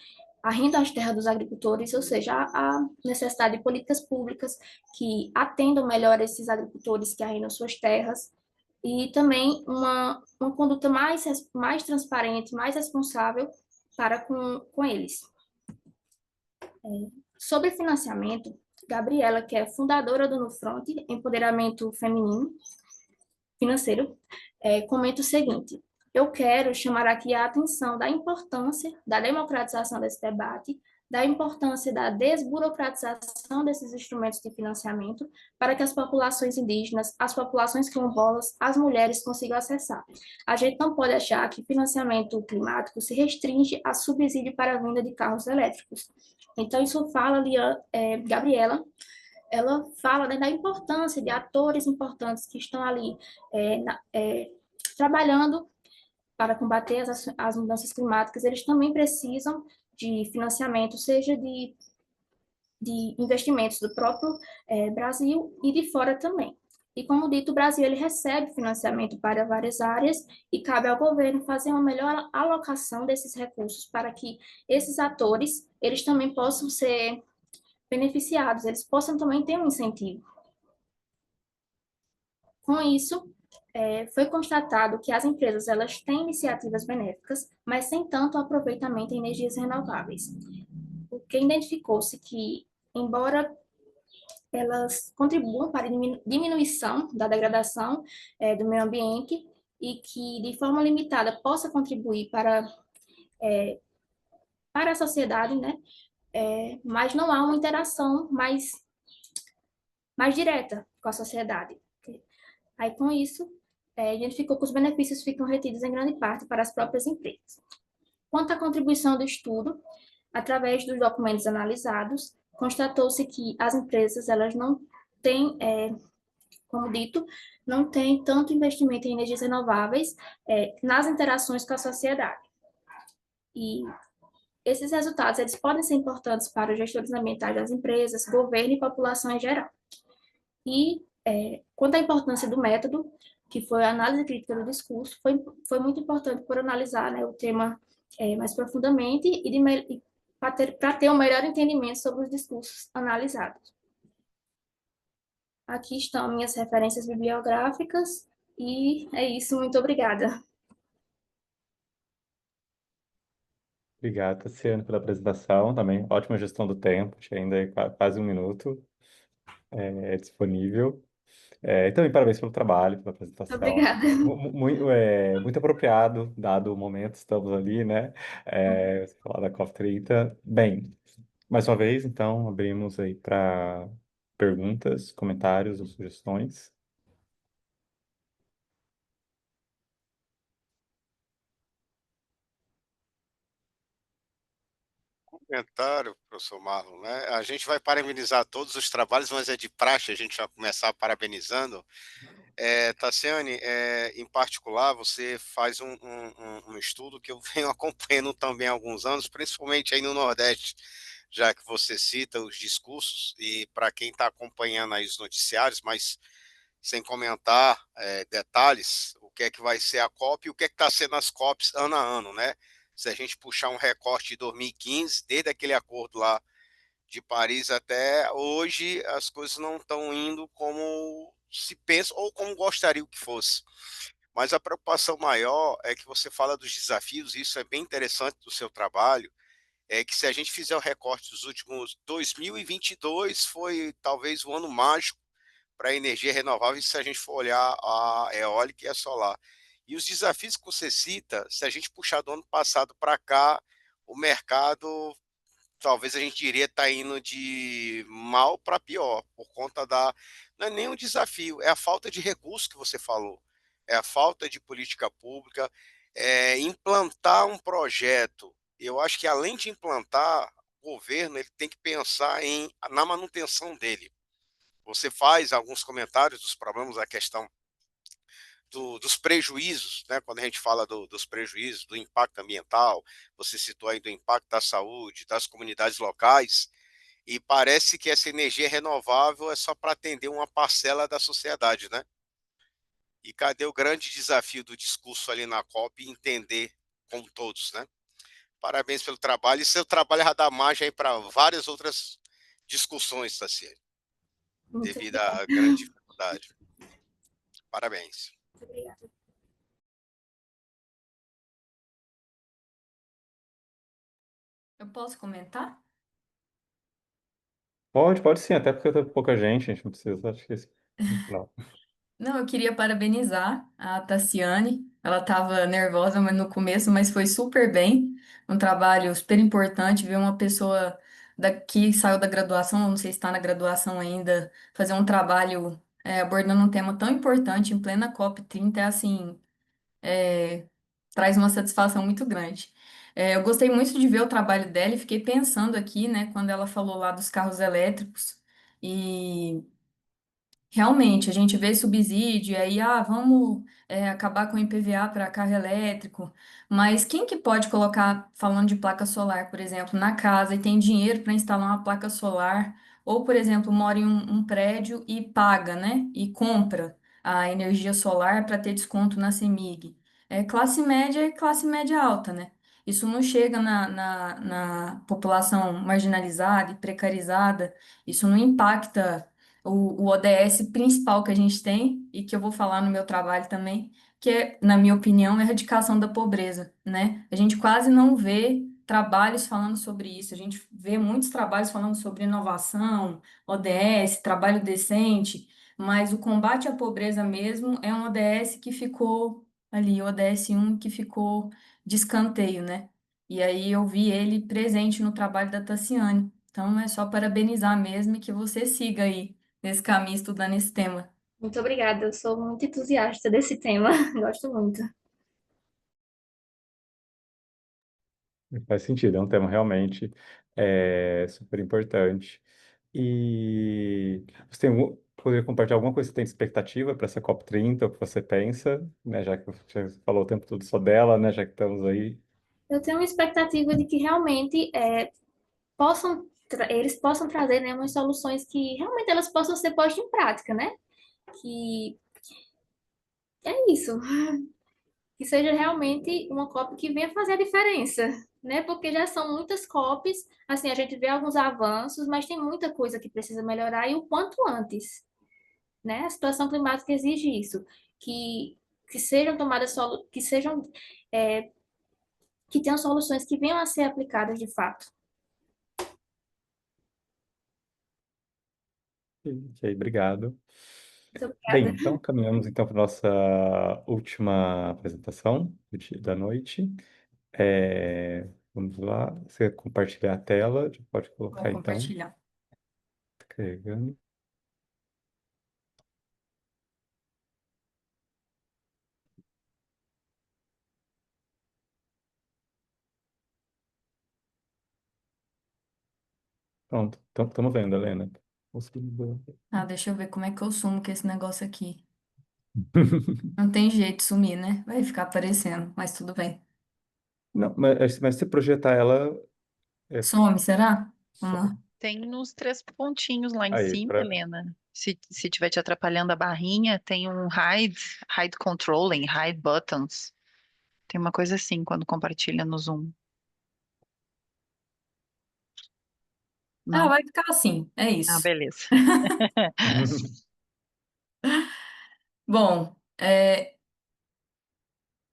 arrendam as terras dos agricultores, ou seja, há necessidade de políticas públicas que atendam melhor esses agricultores que arrendam suas terras, e também uma conduta mais transparente, mais responsável para com eles. Sobre financiamento, Gabriela, que é fundadora do Nufront, Empoderamento Feminino Financeiro, comenta o seguinte: eu quero chamar aqui a atenção da importância da democratização desse debate, da importância da desburocratização desses instrumentos de financiamento para que as populações indígenas, as populações quilombolas, as mulheres consigam acessar. A gente não pode achar que financiamento climático se restringe a subsídio para a venda de carros elétricos. Então, isso fala, Gabriela, ela fala, né, da importância de atores importantes que estão ali trabalhando para combater as mudanças climáticas. Eles também precisam de financiamento, seja de investimentos do próprio Brasil e de fora também. E como dito, o Brasil ele recebe financiamento para várias áreas e cabe ao governo fazer uma melhor alocação desses recursos para que esses atores eles também possam ser beneficiados, eles possam também ter um incentivo. Com isso, foi constatado que as empresas elas têm iniciativas benéficas, mas sem tanto aproveitamento em energias renováveis. Porque identificou-se que, embora elas contribuam para a diminuição da degradação do meio ambiente e que, de forma limitada, possa contribuir para a sociedade, né? Mas não há uma interação mais direta com a sociedade. Aí, com isso, identificou que os benefícios ficam retidos em grande parte para as próprias empresas. Quanto à contribuição do estudo, através dos documentos analisados, constatou-se que as empresas elas não têm, como dito, não têm tanto investimento em energias renováveis nas interações com a sociedade. E esses resultados eles podem ser importantes para os gestores ambientais das empresas, governo e população em geral. E quanto à importância do método, que foi a análise crítica do discurso, foi muito importante por analisar, né, o tema mais profundamente e para ter um melhor entendimento sobre os discursos analisados. Aqui estão minhas referências bibliográficas e é isso, muito obrigada. Obrigado, Tassiano, pela apresentação também. Ótima gestão do tempo, tinha ainda aí quase um minuto disponível. E também parabéns pelo trabalho, pela apresentação. Obrigada. Muito apropriado, dado o momento, estamos ali, né? Você falar da COP30. Bem, mais uma vez, então, abrimos aí para perguntas, comentários ou sugestões. Comentário, professor Marlon, né? A gente vai parabenizar todos os trabalhos, mas é de praxe a gente vai começar parabenizando. Tassiane, em particular, você faz um estudo que eu venho acompanhando também há alguns anos, principalmente aí no Nordeste, já que você cita os discursos, e para quem está acompanhando aí os noticiários, mas sem comentar detalhes, o que é que vai ser a COP e o que é que está sendo as COPs ano a ano, né? Se a gente puxar um recorte de 2015, desde aquele acordo lá de Paris até hoje, as coisas não estão indo como se pensa ou como gostaria que fosse. Mas a preocupação maior é que você fala dos desafios, e isso é bem interessante do seu trabalho, é que se a gente fizer o recorte dos últimos 2022, foi talvez o ano mágico para a energia renovável, se a gente for olhar a eólica e a solar. E os desafios que você cita, se a gente puxar do ano passado para cá, o mercado, talvez a gente diria, está indo de mal para pior, por conta da. Não é nem um desafio, é a falta de recurso que você falou, é a falta de política pública, implantar um projeto. Eu acho que além de implantar, o governo ele tem que pensar na manutenção dele. Você faz alguns comentários dos problemas, a questão dos prejuízos, né? Quando a gente fala dos prejuízos, do impacto ambiental, você citou aí do impacto da saúde, das comunidades locais, e parece que essa energia renovável é só para atender uma parcela da sociedade, né? E cadê o grande desafio do discurso ali na COP, entender como todos, né? Parabéns pelo trabalho, e seu trabalho já dá margem aí para várias outras discussões, Tassiane, Muito devido à grande dificuldade. Parabéns. obrigada. Eu posso comentar? Pode sim, até porque tem pouca gente, a gente não precisa, acho que não. Não, eu queria parabenizar a Tassiane. Ela estava nervosa no começo, mas foi super bem. Um trabalho super importante ver uma pessoa que saiu da graduação, não sei se está na graduação ainda, fazer um trabalho abordando um tema tão importante em plena COP30, é assim, traz uma satisfação muito grande. Eu gostei muito de ver o trabalho dela e fiquei pensando aqui, né, quando ela falou lá dos carros elétricos E realmente, a gente vê subsídio, e aí, vamos acabar com o IPVA para carro elétrico, mas quem que pode colocar, falando de placa solar, por exemplo, na casa e tem dinheiro para instalar uma placa solar, ou, por exemplo, mora em um prédio e paga, né, e compra a energia solar para ter desconto na CEMIG? É classe média e classe média alta, né? Isso não chega na população marginalizada e precarizada, isso não impacta o ODS principal que a gente tem e que eu vou falar no meu trabalho também, que é, na minha opinião, a erradicação da pobreza, né? A gente quase não vê trabalhos falando sobre isso. A gente vê muitos trabalhos falando sobre inovação, ODS, trabalho decente, mas o combate à pobreza mesmo é um ODS que ficou ali, o ODS 1 que ficou de escanteio, né? E aí eu vi ele presente no trabalho da Tassiane. Então é só parabenizar mesmo e que você siga aí nesse caminho estudando esse tema. Muito obrigada, eu sou muito entusiasta desse tema, gosto muito. Faz sentido, é um tema realmente super importante. E você poderia compartilhar alguma coisa que você tem de expectativa para essa COP30, o que você pensa, né? Já que você falou o tempo todo só dela, né? Já que estamos aí. Eu tenho uma expectativa de que realmente eles possam trazer, né, umas soluções que realmente elas possam ser postas em prática, né? Que é isso, que seja realmente uma COP que venha fazer a diferença, né? Porque já são muitas COPs, assim, a gente vê alguns avanços, mas tem muita coisa que precisa melhorar e o quanto antes, né? A situação climática exige isso, que sejam tomadas que sejam é, que tenham soluções que venham a ser aplicadas de fato. Ok, obrigado. Muito Bem, obrigada. então caminhamos então para nossa última apresentação da noite. Vamos lá, você compartilhar a tela, já pode Vou colocar então, compartilhar. carregando. Pronto, estamos vendo, Helena. Conseguindo ver. Deixa eu ver como é que eu sumo com esse negócio aqui. Não tem jeito de sumir, né? Vai ficar aparecendo, mas tudo bem. Não, mas se projetar ela, é Some, será? Vamos só. lá. Tem nos três pontinhos lá em Aí, cima, para. Helena. Se tiver te atrapalhando a barrinha, tem um hide controlling, hide buttons. Tem uma coisa assim quando compartilha no Zoom. Não? Vai ficar assim, é Ah, isso. beleza. Bom,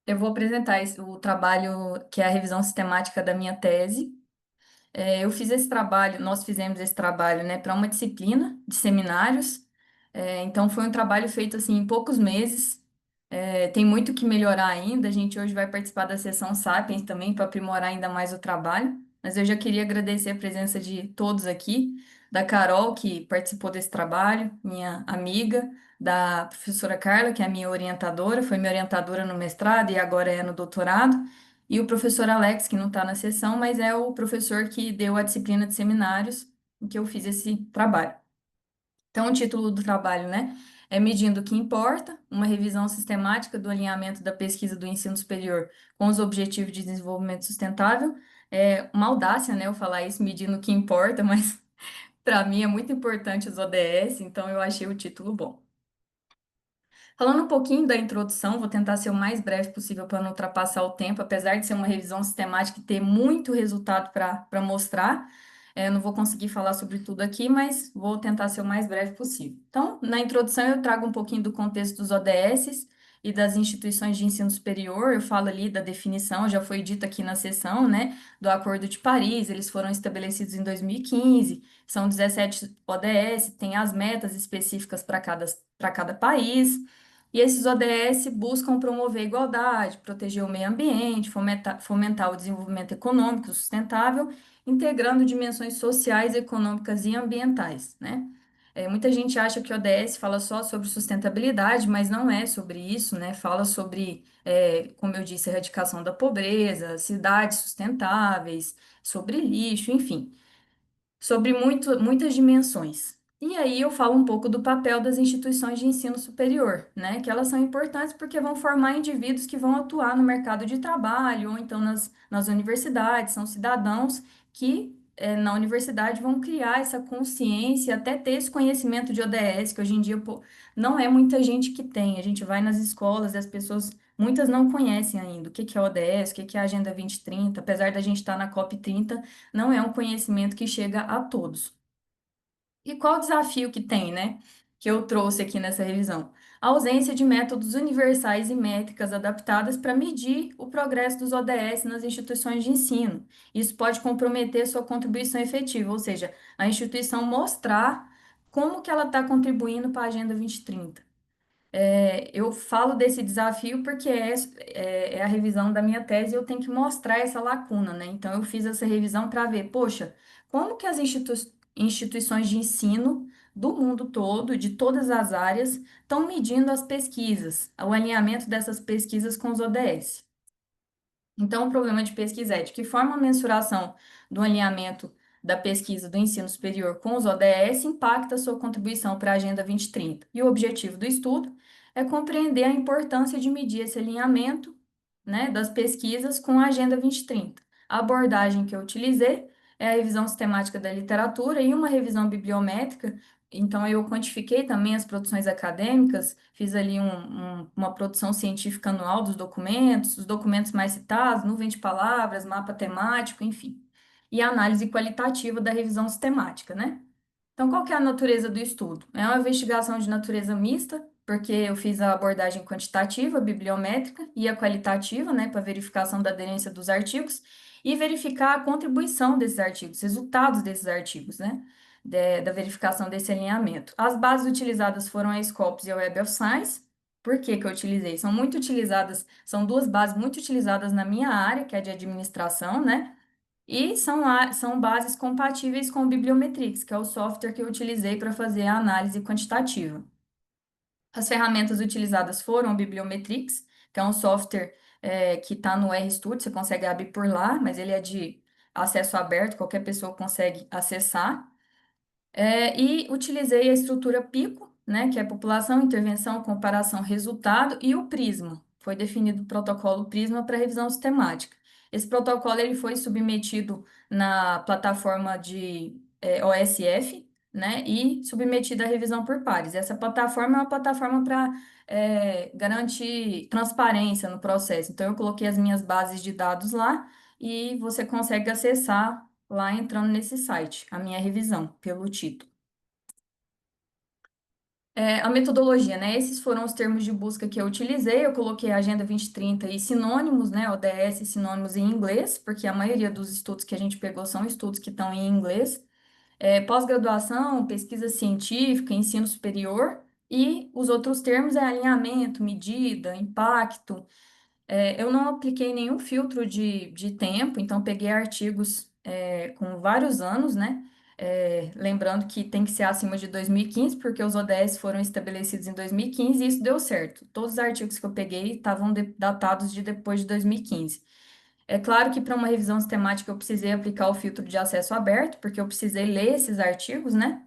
eu vou apresentar o trabalho que é a revisão sistemática da minha tese. Eu fiz esse trabalho, nós fizemos esse trabalho, né, para uma disciplina de seminários. Então foi um trabalho feito assim em poucos meses. Tem muito que melhorar ainda. A gente hoje vai participar da sessão Sapiens também para aprimorar ainda mais o trabalho. Mas eu já queria agradecer a presença de todos aqui, da Carol, que participou desse trabalho, minha amiga, da professora Carla, que é a minha orientadora, foi minha orientadora no mestrado e agora é no doutorado, e o professor Alex, que não está na sessão, mas é o professor que deu a disciplina de seminários em que eu fiz esse trabalho. Então, o título do trabalho, né, é Medindo o que Importa, uma revisão sistemática do alinhamento da pesquisa do ensino superior com os Objetivos de Desenvolvimento Sustentável. É uma audácia, né, eu falar isso, medindo o que importa, mas para mim é muito importante os ODS, então eu achei o título bom. Falando um pouquinho da introdução, vou tentar ser o mais breve possível para não ultrapassar o tempo, apesar de ser uma revisão sistemática e ter muito resultado para mostrar. Eu não vou conseguir falar sobre tudo aqui, mas vou tentar ser o mais breve possível. Então, na introdução, eu trago um pouquinho do contexto dos ODS e das instituições de ensino superior. Eu falo ali da definição, já foi dito aqui na sessão, né, do Acordo de Paris. Eles foram estabelecidos em 2015, são 17 ODS, tem as metas específicas para cada país. E esses ODS buscam promover a igualdade, proteger o meio ambiente, fomentar o desenvolvimento econômico sustentável, integrando dimensões sociais, econômicas e ambientais, né? Muita gente acha que o ODS fala só sobre sustentabilidade, mas não é sobre isso, né? Fala sobre, como eu disse, erradicação da pobreza, cidades sustentáveis, sobre lixo, enfim, sobre muitas dimensões. E aí eu falo um pouco do papel das instituições de ensino superior, né? Que elas são importantes porque vão formar indivíduos que vão atuar no mercado de trabalho ou então nas universidades, são cidadãos que na universidade vão criar essa consciência, até ter esse conhecimento de ODS, que hoje em dia, pô, não é muita gente que tem. A gente vai nas escolas e as pessoas, muitas não conhecem ainda o que que é ODS, o que que é a Agenda 2030, apesar da gente estar na COP30, não é um conhecimento que chega a todos. E qual o desafio que tem, né? Que eu trouxe aqui nessa revisão? A ausência de métodos universais e métricas adaptadas para medir o progresso dos ODS nas instituições de ensino. Isso pode comprometer sua contribuição efetiva, ou seja, a instituição mostrar como que ela está contribuindo para a Agenda 2030. Eu falo desse desafio porque é a revisão da minha tese e eu tenho que mostrar essa lacuna, né? Então, eu fiz essa revisão para ver, poxa, como que as instituições de ensino do mundo todo, de todas as áreas, estão medindo as pesquisas, o alinhamento dessas pesquisas com os ODS. Então, o problema de pesquisa é de que forma a mensuração do alinhamento da pesquisa do ensino superior com os ODS impacta a sua contribuição para a Agenda 2030. E o objetivo do estudo é compreender a importância de medir esse alinhamento, né, das pesquisas com a Agenda 2030. A abordagem que eu utilizei é a revisão sistemática da literatura e uma revisão bibliométrica. Então, eu quantifiquei também as produções acadêmicas, fiz ali uma produção científica anual dos documentos, os documentos mais citados, nuvem de palavras, mapa temático, enfim. E a análise qualitativa da revisão sistemática, né? Então, qual que é a natureza do estudo? É uma investigação de natureza mista, porque eu fiz a abordagem quantitativa, bibliométrica e a qualitativa, né, para verificação da aderência dos artigos e verificar a contribuição desses artigos, resultados desses artigos, né, da verificação desse alinhamento. As bases utilizadas foram a Scopus e a Web of Science. Por que que eu utilizei? São muito utilizadas, são duas bases muito utilizadas na minha área, que é de administração, né? E são bases compatíveis com o Bibliometrix, que é o software que eu utilizei para fazer a análise quantitativa. As ferramentas utilizadas foram o Bibliometrix, que é um software que está no RStudio, você consegue abrir por lá, mas ele é de acesso aberto, qualquer pessoa consegue acessar. E utilizei a estrutura PICO, né, que é população, intervenção, comparação, resultado, e o Prisma. Foi definido o protocolo Prisma para revisão sistemática. Esse protocolo ele foi submetido na plataforma de OSF, né, e submetido à revisão por pares. Essa plataforma é uma plataforma para garantir transparência no processo. Então, eu coloquei as minhas bases de dados lá e você consegue acessar lá entrando nesse site, a minha revisão, pelo título. A metodologia, né? Esses foram os termos de busca que eu utilizei. Eu coloquei a Agenda 2030 e sinônimos, né? ODS e sinônimos em inglês, porque a maioria dos estudos que a gente pegou são estudos que estão em inglês. Pós-graduação, pesquisa científica, ensino superior. E os outros termos é alinhamento, medida, impacto. Eu não apliquei nenhum filtro de tempo, então peguei artigos com vários anos, né? Lembrando que tem que ser acima de 2015, porque os ODS foram estabelecidos em 2015 e isso deu certo. Todos os artigos que eu peguei estavam datados de depois de 2015. É claro que para uma revisão sistemática eu precisei aplicar o filtro de acesso aberto, porque eu precisei ler esses artigos, né?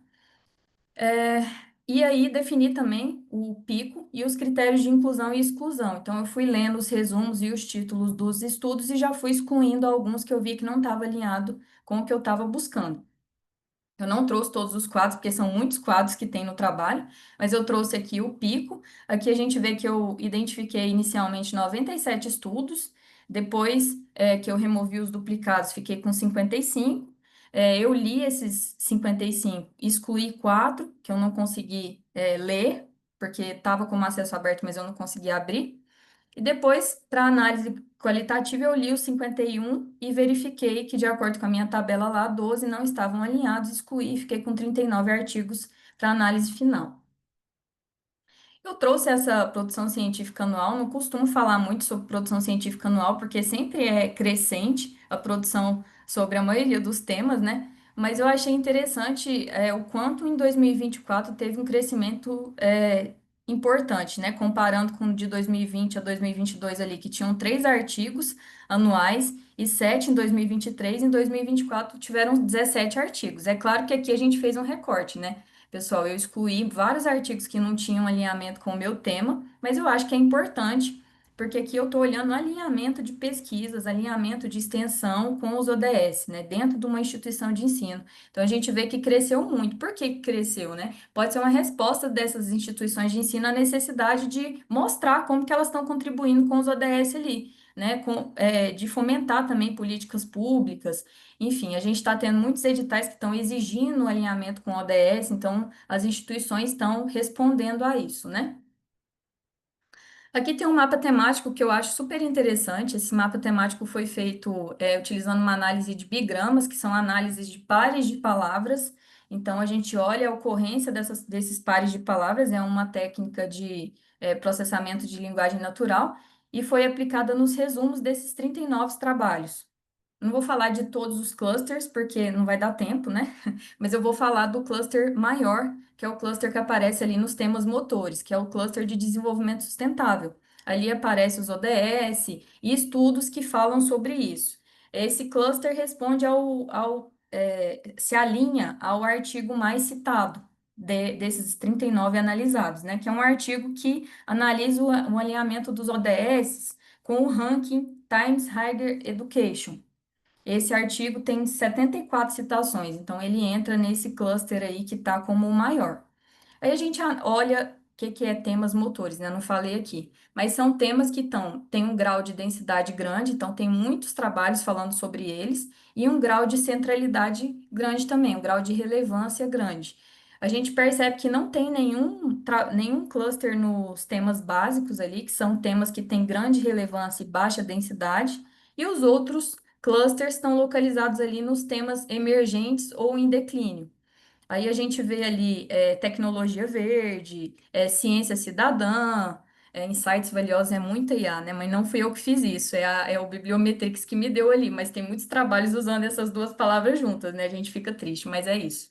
É, e aí definir também o pico e os critérios de inclusão e exclusão. Então, eu fui lendo os resumos e os títulos dos estudos e já fui excluindo alguns que eu vi que não estava alinhado com o que eu estava buscando. Eu não trouxe todos os quadros, porque são muitos quadros que tem no trabalho, mas eu trouxe aqui o pico. Aqui a gente vê que eu identifiquei inicialmente 97 estudos, depois que eu removi os duplicados, fiquei com 55. Eu li esses 55, excluí 4 que eu não consegui ler, porque estava com acesso aberto, mas eu não consegui abrir. E depois, para análise qualitativa, eu li os 51 e verifiquei que, de acordo com a minha tabela lá, 12 não estavam alinhados, excluí e fiquei com 39 artigos para análise final. Eu trouxe essa produção científica anual, não costumo falar muito sobre produção científica anual, porque sempre é crescente a produção sobre a maioria dos temas, né? Mas eu achei interessante o quanto em 2024 teve um crescimento importante, né? Comparando com de 2020 a 2022 ali, que tinham 3 artigos anuais e 7 em 2023, em 2024 tiveram 17 artigos. É claro que aqui a gente fez um recorte, né? Pessoal, eu excluí vários artigos que não tinham alinhamento com o meu tema, mas eu acho que é importante, porque aqui eu estou olhando alinhamento de pesquisas, alinhamento de extensão com os ODS, né, dentro de uma instituição de ensino. Então a gente vê que cresceu muito. Por que que cresceu, né? Pode ser uma resposta dessas instituições de ensino à necessidade de mostrar como que elas estão contribuindo com os ODS ali, né, de fomentar também políticas públicas. Enfim, a gente está tendo muitos editais que estão exigindo o alinhamento com o ODS, então as instituições estão respondendo a isso, né? Aqui tem um mapa temático que eu acho super interessante. Esse mapa temático foi feito utilizando uma análise de bigramas, que são análises de pares de palavras. Então, a gente olha a ocorrência desses pares de palavras, é uma técnica de processamento de linguagem natural, e foi aplicada nos resumos desses 39 trabalhos. Não vou falar de todos os clusters, porque não vai dar tempo, né? Mas eu vou falar do cluster maior, que é o cluster que aparece ali nos temas motores, que é o cluster de desenvolvimento sustentável. Ali aparece os ODS e estudos que falam sobre isso. Esse cluster responde se alinha ao artigo mais citado desses 39 analisados, né? Que é um artigo que analisa o alinhamento dos ODS com o ranking Times Higher Education. Esse artigo tem 74 citações, então ele entra nesse cluster aí que está como o maior. Aí a gente olha o que é temas motores, né? Eu não falei aqui, mas são temas que têm um grau de densidade grande, então tem muitos trabalhos falando sobre eles, e um grau de centralidade grande também, um grau de relevância grande. A gente percebe que não tem nenhum cluster nos temas básicos ali, que são temas que têm grande relevância e baixa densidade, e os outros clusters estão localizados ali nos temas emergentes ou em declínio. Aí a gente vê ali tecnologia verde, ciência cidadã, insights valiosos é muita IA, né? Mas não fui eu que fiz isso, é o Bibliometrix que me deu ali, mas tem muitos trabalhos usando essas duas palavras juntas, né? A gente fica triste, mas é isso.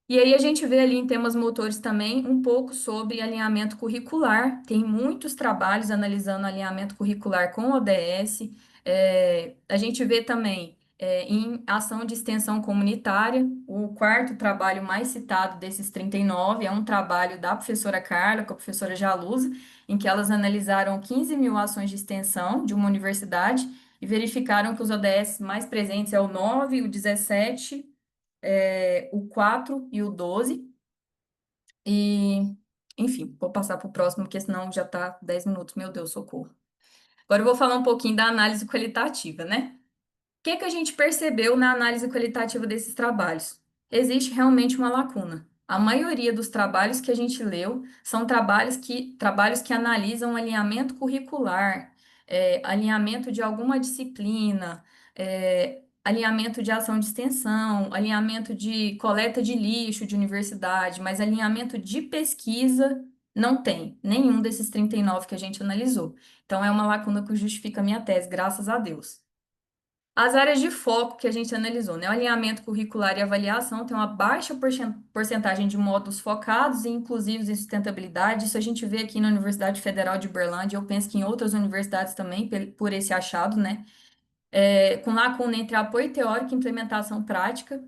E aí a gente vê ali em temas motores também um pouco sobre alinhamento curricular. Tem muitos trabalhos analisando alinhamento curricular com ODS. A gente vê também em ação de extensão comunitária. O quarto trabalho mais citado desses 39 é um trabalho da professora Carla com a professora Jalusa, em que elas analisaram 15 mil ações de extensão de uma universidade e verificaram que os ODS mais presentes é o 9, o 17, o 4 e o 12. E, enfim, vou passar para o próximo, porque senão já está 10 minutos. Meu Deus, socorro. Agora eu vou falar um pouquinho da análise qualitativa, né? O que que a gente percebeu na análise qualitativa desses trabalhos? Existe realmente uma lacuna. A maioria dos trabalhos que a gente leu são trabalhos que analisam alinhamento curricular, alinhamento de alguma disciplina, alinhamento de ação de extensão, alinhamento de coleta de lixo de universidade, mas alinhamento de pesquisa não tem nenhum desses 39 que a gente analisou. Então, é uma lacuna que justifica a minha tese, graças a Deus. As áreas de foco que a gente analisou, né? O alinhamento curricular e avaliação tem uma baixa porcentagem de módulos focados e inclusivos em sustentabilidade. Isso a gente vê aqui na Universidade Federal de Uberlândia, eu penso que em outras universidades também, por esse achado, né? Com lacuna entre apoio teórico e implementação prática.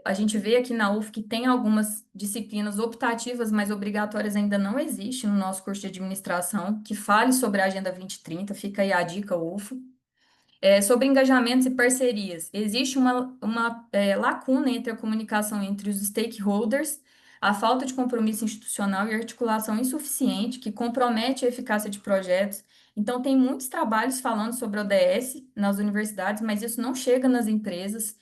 A gente vê aqui na UF que tem algumas disciplinas optativas, mas obrigatórias ainda não existe no nosso curso de administração, que fale sobre a Agenda 2030, fica aí a dica, UF. Sobre engajamentos e parcerias, existe uma lacuna entre a comunicação entre os stakeholders, a falta de compromisso institucional e articulação insuficiente que compromete a eficácia de projetos. Então, tem muitos trabalhos falando sobre ODS nas universidades, mas isso não chega nas empresas.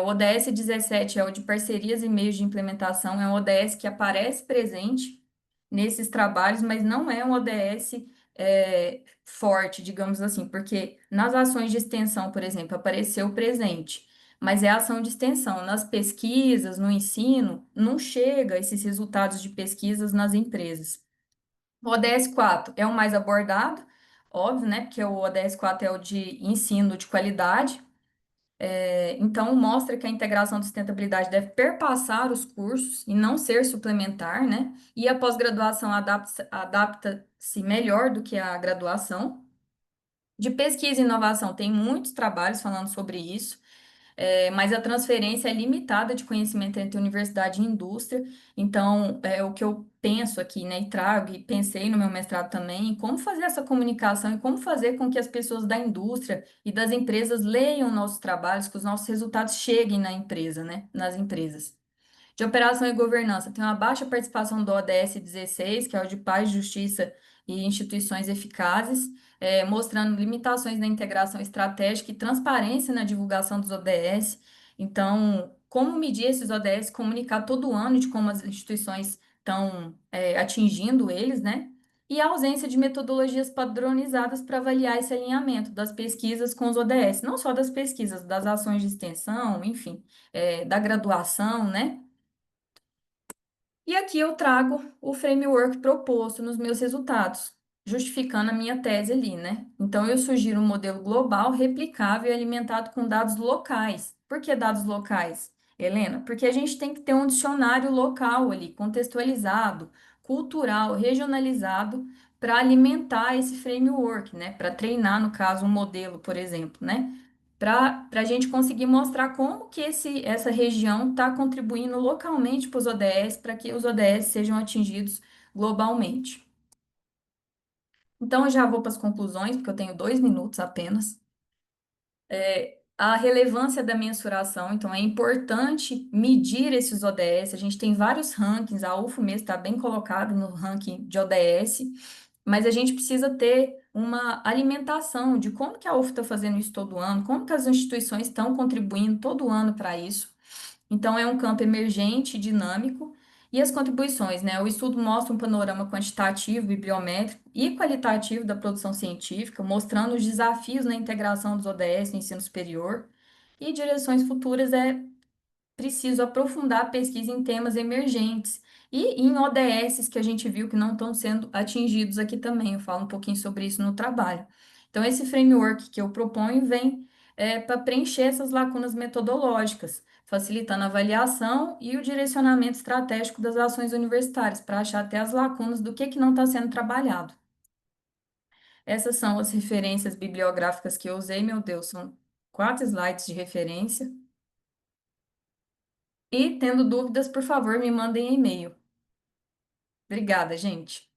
O ODS 17 é o de parcerias e meios de implementação, é um ODS que aparece presente nesses trabalhos, mas não é um ODS forte, digamos assim, porque nas ações de extensão, por exemplo, apareceu presente, mas é ação de extensão. Nas pesquisas, no ensino, não chega esses resultados de pesquisas nas empresas. O ODS 4 é o mais abordado, óbvio, né? Porque o ODS 4 é o de ensino de qualidade. Então, mostra que a integração de sustentabilidade deve perpassar os cursos e não ser suplementar, né? E a pós-graduação adapta-se melhor do que a graduação. De pesquisa e inovação, tem muitos trabalhos falando sobre isso. mas a transferência é limitada de conhecimento entre universidade e indústria. Então, o que eu penso aqui, né, e trago, e pensei no meu mestrado também, em como fazer essa comunicação e como fazer com que as pessoas da indústria e das empresas leiam nossos trabalhos, que os nossos resultados cheguem na empresa, né, nas empresas. De operação e governança, tem uma baixa participação do ODS 16, que é o de paz, justiça e instituições eficazes, mostrando limitações na integração estratégica e transparência na divulgação dos ODS. Então, como medir esses ODS, comunicar todo ano de como as instituições estão, atingindo eles, né? E a ausência de metodologias padronizadas para avaliar esse alinhamento das pesquisas com os ODS, não só das pesquisas, das ações de extensão, enfim, da graduação, né? E aqui eu trago o framework proposto nos meus resultados, justificando a minha tese ali, né? Então, eu sugiro um modelo global, replicável e alimentado com dados locais. Por que dados locais, Helena? Porque a gente tem que ter um dicionário local ali, contextualizado, cultural, regionalizado, para alimentar esse framework, né? Para treinar, no caso, um modelo, por exemplo, né? Para a gente conseguir mostrar como que essa região está contribuindo localmente para os ODS, para que os ODS sejam atingidos globalmente. Então, eu já vou para as conclusões, porque eu tenho 2 minutos apenas. A relevância da mensuração, então é importante medir esses ODS. A gente tem vários rankings, a UFO mesmo está bem colocada no ranking de ODS, mas a gente precisa ter uma alimentação de como que a UFO está fazendo isso todo ano, como que as instituições estão contribuindo todo ano para isso. Então, é um campo emergente, dinâmico, e as contribuições, né? O estudo mostra um panorama quantitativo, bibliométrico e qualitativo da produção científica, mostrando os desafios na integração dos ODS no ensino superior, e direções futuras preciso aprofundar a pesquisa em temas emergentes e em ODSs que a gente viu que não estão sendo atingidos aqui também. Eu falo um pouquinho sobre isso no trabalho. Então, esse framework que eu proponho vem para preencher essas lacunas metodológicas, facilitando a avaliação e o direcionamento estratégico das ações universitárias, para achar até as lacunas do que não está sendo trabalhado. Essas são as referências bibliográficas que eu usei, meu Deus, são 4 slides de referência. E, tendo dúvidas, por favor, me mandem e-mail. Obrigada, gente.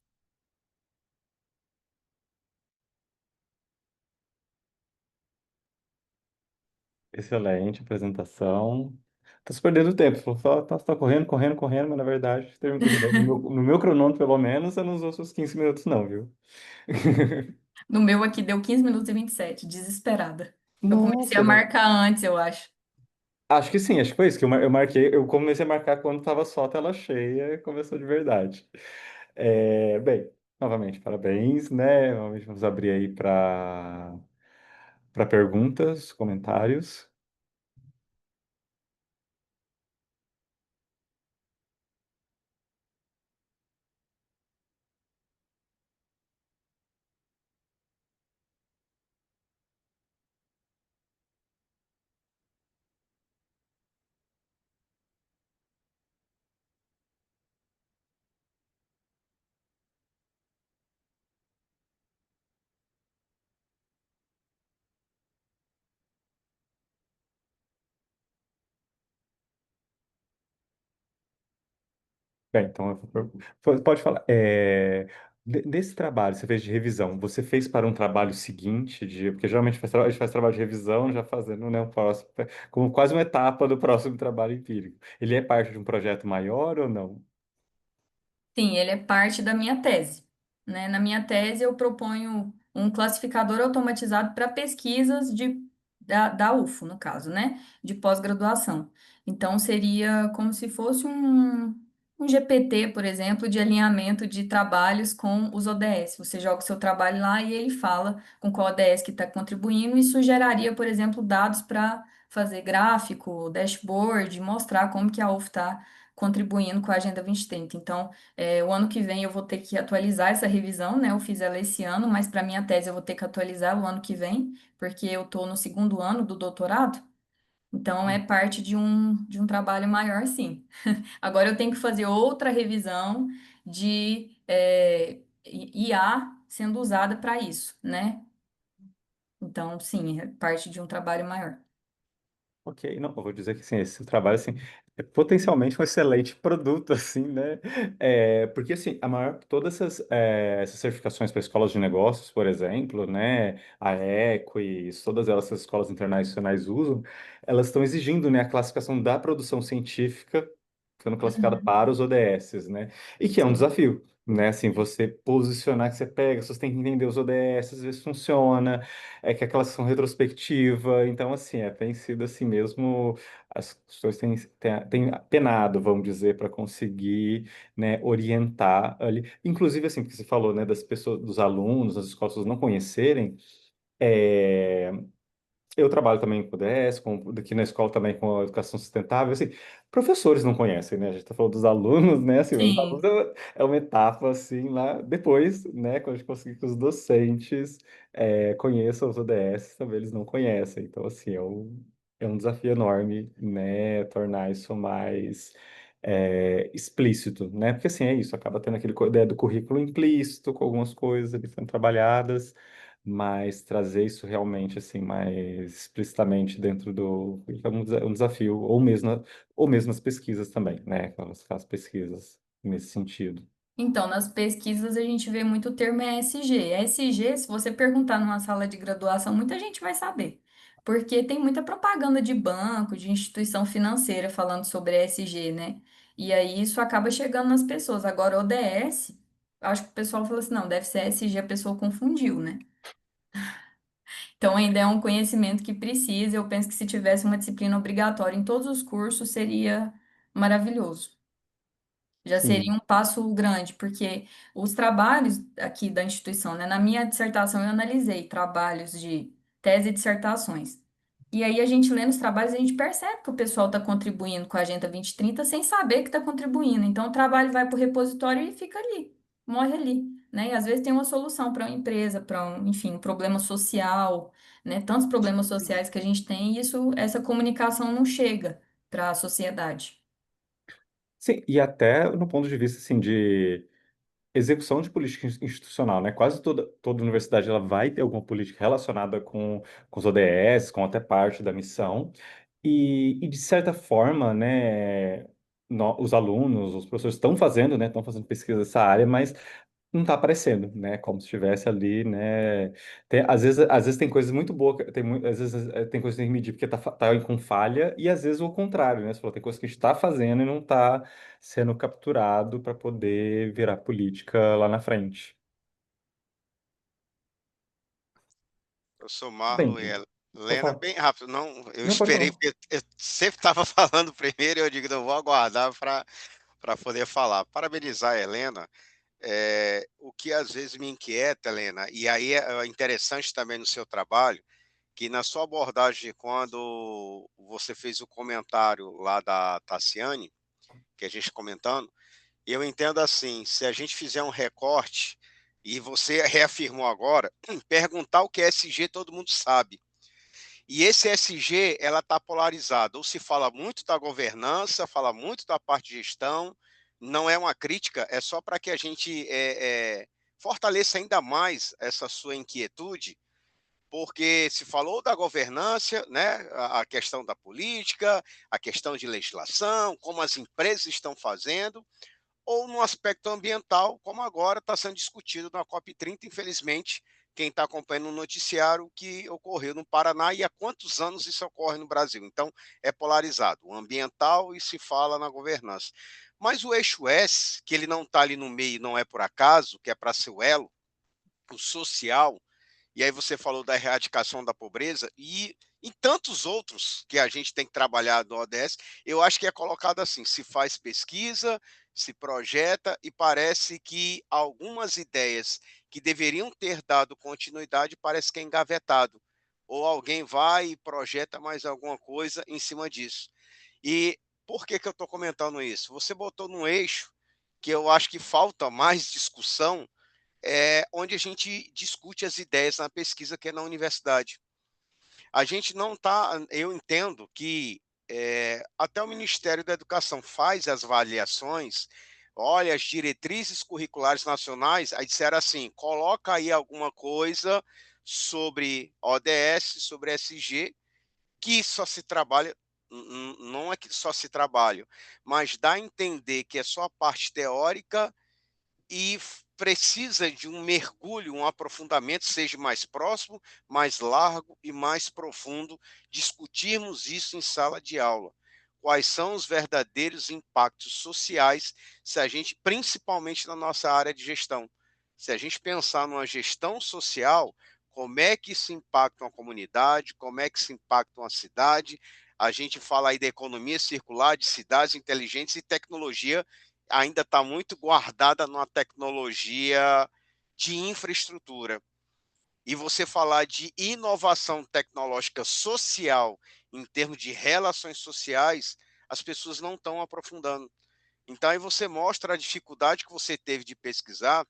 Excelente apresentação. Tá se perdendo tempo. Você falou só tá correndo, correndo, correndo, mas na verdade, no meu cronômetro, pelo menos, você não usou seus 15 minutos, não, viu? No meu aqui deu 15 minutos e 27, desesperada. Eu comecei a Nossa, não. marcar antes, eu acho. Acho que sim, acho que foi isso que eu marquei. Eu comecei a marcar quando tava só a tela cheia e começou de verdade. Bem, novamente, parabéns, né? Novamente vamos abrir aí para perguntas, comentários. Bem, então, pode falar. Desse trabalho, você fez de revisão, você fez para um trabalho seguinte, porque geralmente a gente faz trabalho de revisão já fazendo, né, o próximo, como quase uma etapa do próximo trabalho empírico. Ele é parte de um projeto maior ou não? Sim, ele é parte da minha tese, né? Na minha tese, eu proponho um classificador automatizado para pesquisas da UFO, no caso, né? De pós-graduação. Então, seria como se fosse um GPT, por exemplo, de alinhamento de trabalhos com os ODS. Você joga o seu trabalho lá e ele fala com qual ODS que está contribuindo. Isso geraria, por exemplo, dados para fazer gráfico, dashboard, mostrar como que a UFO está contribuindo com a Agenda 2030. Então, o ano que vem eu vou ter que atualizar essa revisão, né? Eu fiz ela esse ano, mas para minha tese eu vou ter que atualizar o ano que vem, porque eu estou no segundo ano do doutorado. Então, é parte de um trabalho maior, sim. Agora eu tenho que fazer outra revisão de IA sendo usada para isso, né? Então, sim, é parte de um trabalho maior. Ok, não, eu vou dizer que assim, esse trabalho assim, é potencialmente um excelente produto, assim, né? Porque assim, todas essas certificações para escolas de negócios, por exemplo, né? A Equis, todas elas, essas escolas internacionais usam, elas estão exigindo, né, a classificação da produção científica sendo classificada Uhum. para os ODS, né? E que é um Sim. desafio. Né, assim, você posicionar que você pega, você tem que entender os ODS, ver se funciona, que aquela sessão retrospectiva, então assim, tem sido assim mesmo, as pessoas têm penado, vamos dizer, para conseguir, né, orientar ali, inclusive assim, porque você falou, né, das pessoas, dos alunos, das escolas não conhecerem, é, eu trabalho também com ODS, aqui na escola também com a educação sustentável. Assim, professores não conhecem, né? A gente está falando dos alunos, né? Assim, os alunos Sim. é uma etapa, assim, lá depois, né? Quando a gente conseguir que os docentes conheçam os ODS, também eles não conhecem. Então, assim, é um desafio enorme, né? Tornar isso mais explícito, né? Porque, assim, é isso. Acaba tendo aquele ideia do currículo implícito, com algumas coisas ali sendo trabalhadas, mas trazer isso realmente assim mais explicitamente dentro do é um desafio ou mesmo as pesquisas também, né? Aquelas pesquisas nesse sentido. Então, nas pesquisas a gente vê muito o termo ESG. ESG, se você perguntar numa sala de graduação, muita gente vai saber. Porque tem muita propaganda de banco, de instituição financeira falando sobre ESG, né? E aí isso acaba chegando nas pessoas. Agora, ODS, acho que o pessoal fala assim, não, deve ser ESG, a pessoa confundiu, né? Então, ainda é um conhecimento que precisa. Eu penso que se tivesse uma disciplina obrigatória em todos os cursos, seria maravilhoso. Já seria Sim. um passo grande, porque os trabalhos aqui da instituição, né? Na minha dissertação, eu analisei trabalhos de tese e dissertações. E aí, a gente lendo os trabalhos, a gente percebe que o pessoal está contribuindo com a Agenda 2030 sem saber que está contribuindo. Então, o trabalho vai para o repositório e fica ali, morre ali, né? E às vezes tem uma solução para uma empresa, para um, enfim, um problema social, né? Tantos problemas sociais que a gente tem, e essa comunicação não chega para a sociedade. Sim, e até no ponto de vista assim de execução de política institucional, né? Quase toda universidade ela vai ter alguma política relacionada com os ODS, com até parte da missão. E de certa forma, né, os alunos, os professores estão fazendo, né, estão fazendo pesquisa nessa área, mas não está aparecendo, né, como se estivesse ali, né, às vezes tem coisas muito boas, às vezes tem coisas que tem que medir porque tá com falha, e às vezes o contrário, né, você falou, tem coisas que a gente está fazendo e não está sendo capturado para poder virar política lá na frente. Professor Bem, Marlo e pode Helena, falar. bem rápido. Não, eu Não, pode esperei, falar. porque eu sempre estava falando primeiro e eu digo, não vou aguardar para poder falar. Parabenizar a Helena. O que às vezes me inquieta, Helena, e aí é interessante também no seu trabalho, que na sua abordagem, quando você fez o comentário lá da Tassiane, que a gente comentando, eu entendo assim, se a gente fizer um recorte, e você reafirmou agora, perguntar o que é SG todo mundo sabe. E esse SG, ela está polarizada, ou se fala muito da governança, fala muito da parte de gestão, não é uma crítica, é só para que a gente fortaleça ainda mais essa sua inquietude, porque se falou da governança, né, a questão da política, a questão de legislação, como as empresas estão fazendo, ou no aspecto ambiental, como agora está sendo discutido na COP30, infelizmente, quem está acompanhando o noticiário, o que ocorreu no Paraná e há quantos anos isso ocorre no Brasil. Então, é polarizado, o ambiental e se fala na governança. Mas o eixo S, que ele não está ali no meio, não é por acaso, que é para ser o elo, o social, e aí você falou da erradicação da pobreza e em tantos outros que a gente tem que trabalhar no ODS, eu acho que é colocado assim, se faz pesquisa, se projeta e parece que algumas ideias que deveriam ter dado continuidade parece que é engavetado. Ou alguém vai e projeta mais alguma coisa em cima disso. E por que eu estou comentando isso? Você botou no eixo que eu acho que falta mais discussão, onde a gente discute as ideias na pesquisa que é na universidade. A gente não está, eu entendo que até o Ministério da Educação faz as avaliações, olha, as diretrizes curriculares nacionais, aí disseram assim, coloca aí alguma coisa sobre ODS, sobre SG, que só se trabalha, não é que só se trabalha, mas dá a entender que é só a parte teórica e precisa de um mergulho, um aprofundamento, seja mais próximo, mais largo e mais profundo, discutirmos isso em sala de aula. Quais são os verdadeiros impactos sociais, se a gente, principalmente na nossa área de gestão, se a gente pensar numa gestão social, como é que isso impacta uma comunidade, como é que isso impacta uma cidade? A gente fala aí da economia circular, de cidades inteligentes e tecnologia ainda está muito guardada numa tecnologia de infraestrutura. E você falar de inovação tecnológica social, em termos de relações sociais, as pessoas não estão aprofundando. Então, aí você mostra a dificuldade que você teve de pesquisar.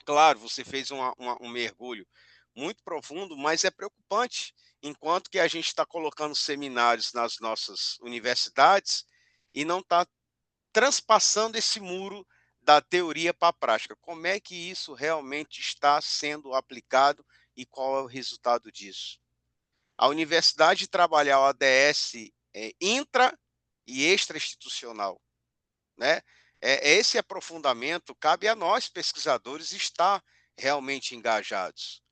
Claro, você fez um mergulho muito profundo, mas é preocupante, enquanto que a gente está colocando seminários nas nossas universidades e não está transpassando esse muro da teoria para a prática. Como é que isso realmente está sendo aplicado e qual é o resultado disso? A universidade trabalhar o ADS intra e extra-institucional, né? Esse aprofundamento cabe a nós, pesquisadores, estar realmente engajados.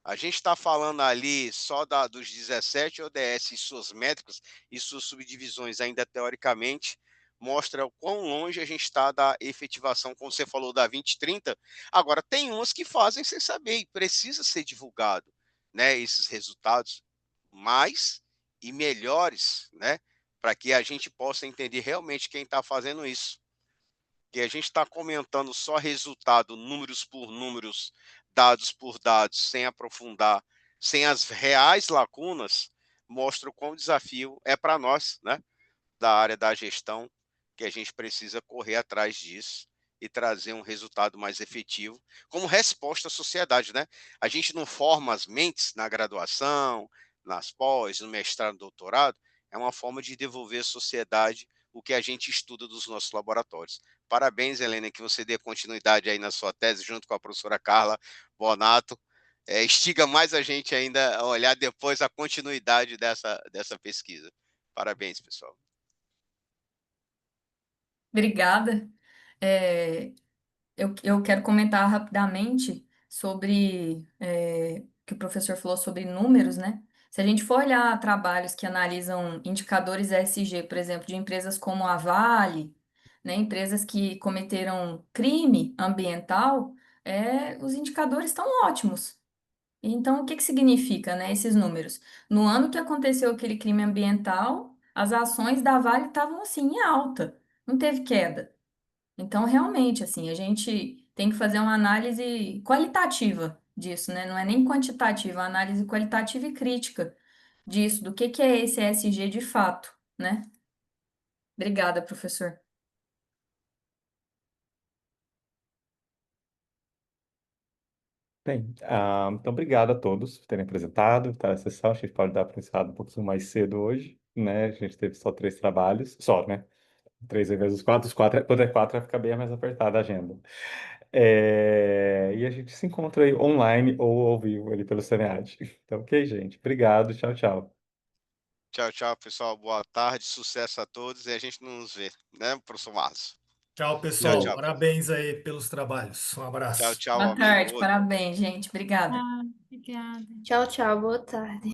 A gente está falando ali só dos 17 ODS e suas métricas e suas subdivisões, ainda teoricamente, mostra o quão longe a gente está da efetivação, como você falou, da 2030. Agora, tem umas que fazem sem saber e precisa ser divulgado, né, esses resultados mais e melhores, né, para que a gente possa entender realmente quem está fazendo isso. Que a gente está comentando só resultado, números por números, dados por dados, sem aprofundar, sem as reais lacunas, mostra o quão desafio é para nós, né, da área da gestão, que a gente precisa correr atrás disso e trazer um resultado mais efetivo, como resposta à sociedade, né? A gente não forma as mentes na graduação, nas pós, no mestrado, no doutorado, é uma forma de devolver à sociedade o que a gente estuda dos nossos laboratórios. Parabéns, Helena, que você dê continuidade aí na sua tese, junto com a professora Carla Bonato. Instiga mais a gente ainda a olhar depois a continuidade dessa pesquisa. Parabéns, pessoal. Obrigada. É, eu quero comentar rapidamente sobre que o professor falou sobre números, né? Se a gente for olhar trabalhos que analisam indicadores ESG, por exemplo, de empresas como a Vale, né, empresas que cometeram crime ambiental, os indicadores estão ótimos. Então, o que que significa, né, esses números? No ano que aconteceu aquele crime ambiental, as ações da Vale estavam assim em alta, não teve queda. Então, realmente, assim, a gente tem que fazer uma análise qualitativa disso, né? Não é nem quantitativa, é uma análise qualitativa e crítica disso, do que é esse ESG de fato, né? Obrigada, professor. Bem, então obrigado a todos por terem apresentado, tá? A sessão, a gente pode dar para encerrar um pouquinho mais cedo hoje, né? A gente teve só 3 trabalhos, só, né? 3 ao invés dos 4, quando é 4 vai ficar bem mais apertada a agenda. E a gente se encontra aí online ou ao vivo ali pelo Semead. Então, ok, gente? Obrigado, tchau, tchau. Tchau, tchau, pessoal. Boa tarde, sucesso a todos e a gente nos vê, né, professor Márcio? Tchau, Tchau, pessoal. tchau. Parabéns aí pelos trabalhos. Um Tchau, abraço. tchau, Boa amigo. tarde, Outro. parabéns, gente. Obrigada. Ah, obrigada. Tchau, tchau, boa tarde.